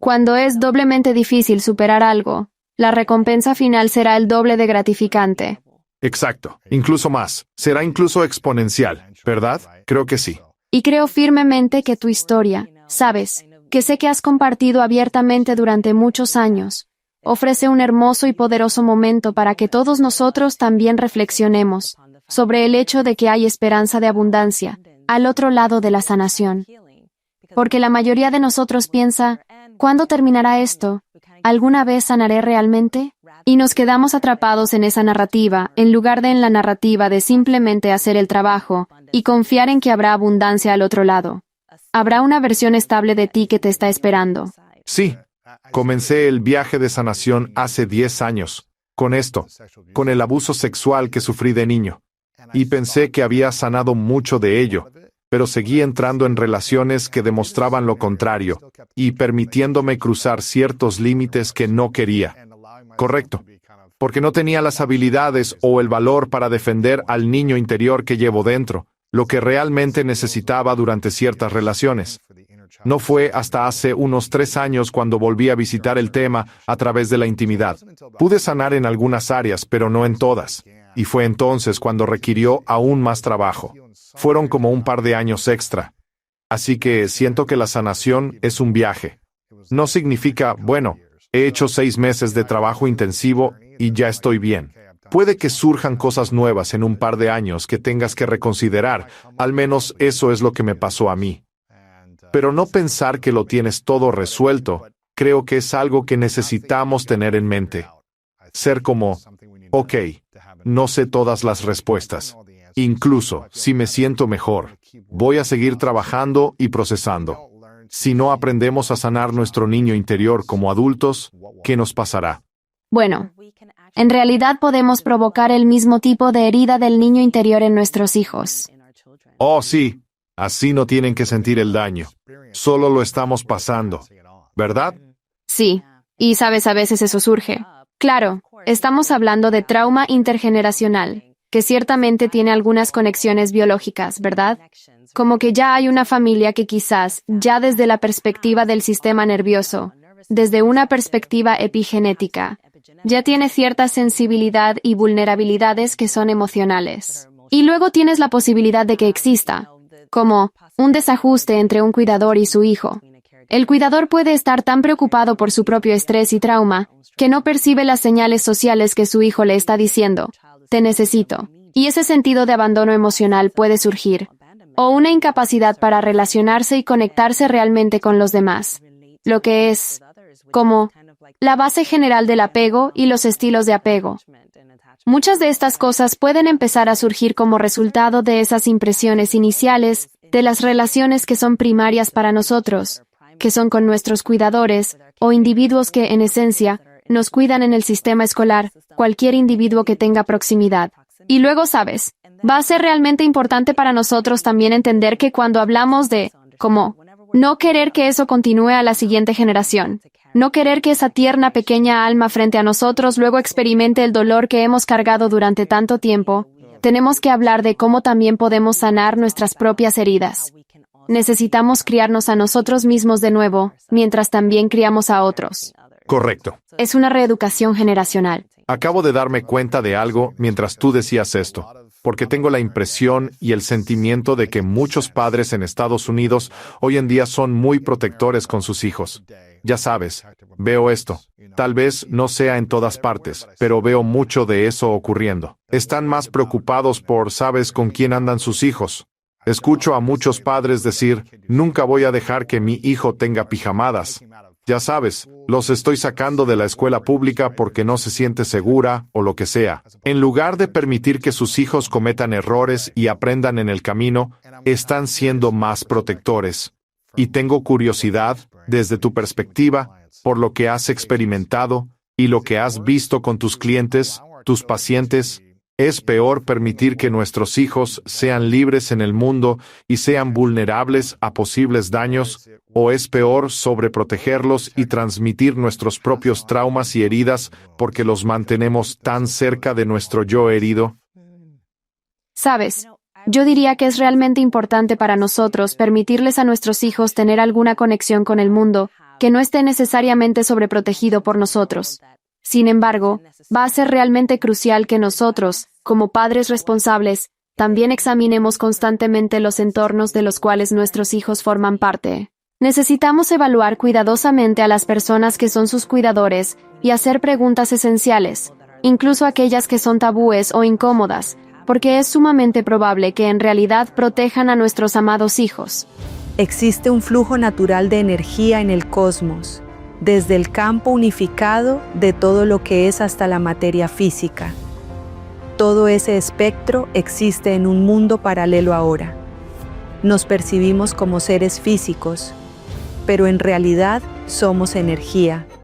cuando es doblemente difícil superar algo, la recompensa final será el doble de gratificante. Exacto. Incluso más. Será incluso exponencial, ¿verdad? Creo que sí. Y creo firmemente que tu historia, sabes, que sé que has compartido abiertamente durante muchos años, ofrece un hermoso y poderoso momento para que todos nosotros también reflexionemos sobre el hecho de que hay esperanza de abundancia al otro lado de la sanación. Porque la mayoría de nosotros piensa, ¿cuándo terminará esto? ¿Alguna vez sanaré realmente? Y nos quedamos atrapados en esa narrativa, en lugar de en la narrativa de simplemente hacer el trabajo y confiar en que habrá abundancia al otro lado. Habrá una versión estable de ti que te está esperando. Sí. Comencé el viaje de sanación hace 10 años, con esto, con el abuso sexual que sufrí de niño. Y pensé que había sanado mucho de ello, pero seguí entrando en relaciones que demostraban lo contrario, y permitiéndome cruzar ciertos límites que no quería. Correcto. Porque no tenía las habilidades o el valor para defender al niño interior que llevo dentro, lo que realmente necesitaba durante ciertas relaciones. No fue hasta hace unos 3 años cuando volví a visitar el tema a través de la intimidad. Pude sanar en algunas áreas, pero no en todas. Y fue entonces cuando requirió aún más trabajo. Fueron como un par de años extra. Así que siento que la sanación es un viaje. No significa, bueno, he hecho 6 meses de trabajo intensivo y ya estoy bien. Puede que surjan cosas nuevas en un par de años que tengas que reconsiderar. Al menos eso es lo que me pasó a mí. Pero no pensar que lo tienes todo resuelto, creo que es algo que necesitamos tener en mente. Ser como, ok, no sé todas las respuestas. Incluso si me siento mejor, voy a seguir trabajando y procesando. Si no aprendemos a sanar nuestro niño interior como adultos, ¿qué nos pasará? Bueno, en realidad podemos provocar el mismo tipo de herida del niño interior en nuestros hijos. Oh, sí. Así no tienen que sentir el daño. Solo lo estamos pasando, ¿verdad? Sí, y sabes, a veces eso surge. Claro, estamos hablando de trauma intergeneracional, que ciertamente tiene algunas conexiones biológicas, ¿verdad? Como que ya hay una familia que quizás, ya desde la perspectiva del sistema nervioso, desde una perspectiva epigenética, ya tiene cierta sensibilidad y vulnerabilidades que son emocionales. Y luego tienes la posibilidad de que exista, como un desajuste entre un cuidador y su hijo. El cuidador puede estar tan preocupado por su propio estrés y trauma que no percibe las señales sociales que su hijo le está diciendo, te necesito. Y ese sentido de abandono emocional puede surgir. O una incapacidad para relacionarse y conectarse realmente con los demás. Lo que es, como, la base general del apego y los estilos de apego. Muchas de estas cosas pueden empezar a surgir como resultado de esas impresiones iniciales, de las relaciones que son primarias para nosotros, que son con nuestros cuidadores, o individuos que, en esencia, nos cuidan en el sistema escolar, cualquier individuo que tenga proximidad. Y luego, sabes, va a ser realmente importante para nosotros también entender que cuando hablamos de, como, no querer que eso continúe a la siguiente generación, no querer que esa tierna pequeña alma frente a nosotros luego experimente el dolor que hemos cargado durante tanto tiempo, tenemos que hablar de cómo también podemos sanar nuestras propias heridas. Necesitamos criarnos a nosotros mismos de nuevo, mientras también criamos a otros. Correcto. Es una reeducación generacional. Acabo de darme cuenta de algo mientras tú decías esto, porque tengo la impresión y el sentimiento de que muchos padres en Estados Unidos hoy en día son muy protectores con sus hijos. Ya sabes, veo esto. Tal vez no sea en todas partes, pero veo mucho de eso ocurriendo. Están más preocupados por, ¿sabes con quién andan sus hijos? Escucho a muchos padres decir, nunca voy a dejar que mi hijo tenga pijamadas. Ya sabes, los estoy sacando de la escuela pública porque no se siente segura o lo que sea. En lugar de permitir que sus hijos cometan errores y aprendan en el camino, están siendo más protectores. Y tengo curiosidad, desde tu perspectiva, por lo que has experimentado y lo que has visto con tus clientes, tus pacientes, ¿Es peor permitir que nuestros hijos sean libres en el mundo y sean vulnerables a posibles daños? ¿O es peor sobreprotegerlos y transmitir nuestros propios traumas y heridas porque los mantenemos tan cerca de nuestro yo herido? Sabes, yo diría que es realmente importante para nosotros permitirles a nuestros hijos tener alguna conexión con el mundo que no esté necesariamente sobreprotegido por nosotros. Sin embargo, va a ser realmente crucial que nosotros, como padres responsables, también examinemos constantemente los entornos de los cuales nuestros hijos forman parte. Necesitamos evaluar cuidadosamente a las personas que son sus cuidadores y hacer preguntas esenciales, incluso aquellas que son tabúes o incómodas, porque es sumamente probable que en realidad protejan a nuestros amados hijos. Existe un flujo natural de energía en el cosmos, desde el campo unificado de todo lo que es hasta la materia física. Todo ese espectro existe en un mundo paralelo ahora. Nos percibimos como seres físicos, pero en realidad somos energía.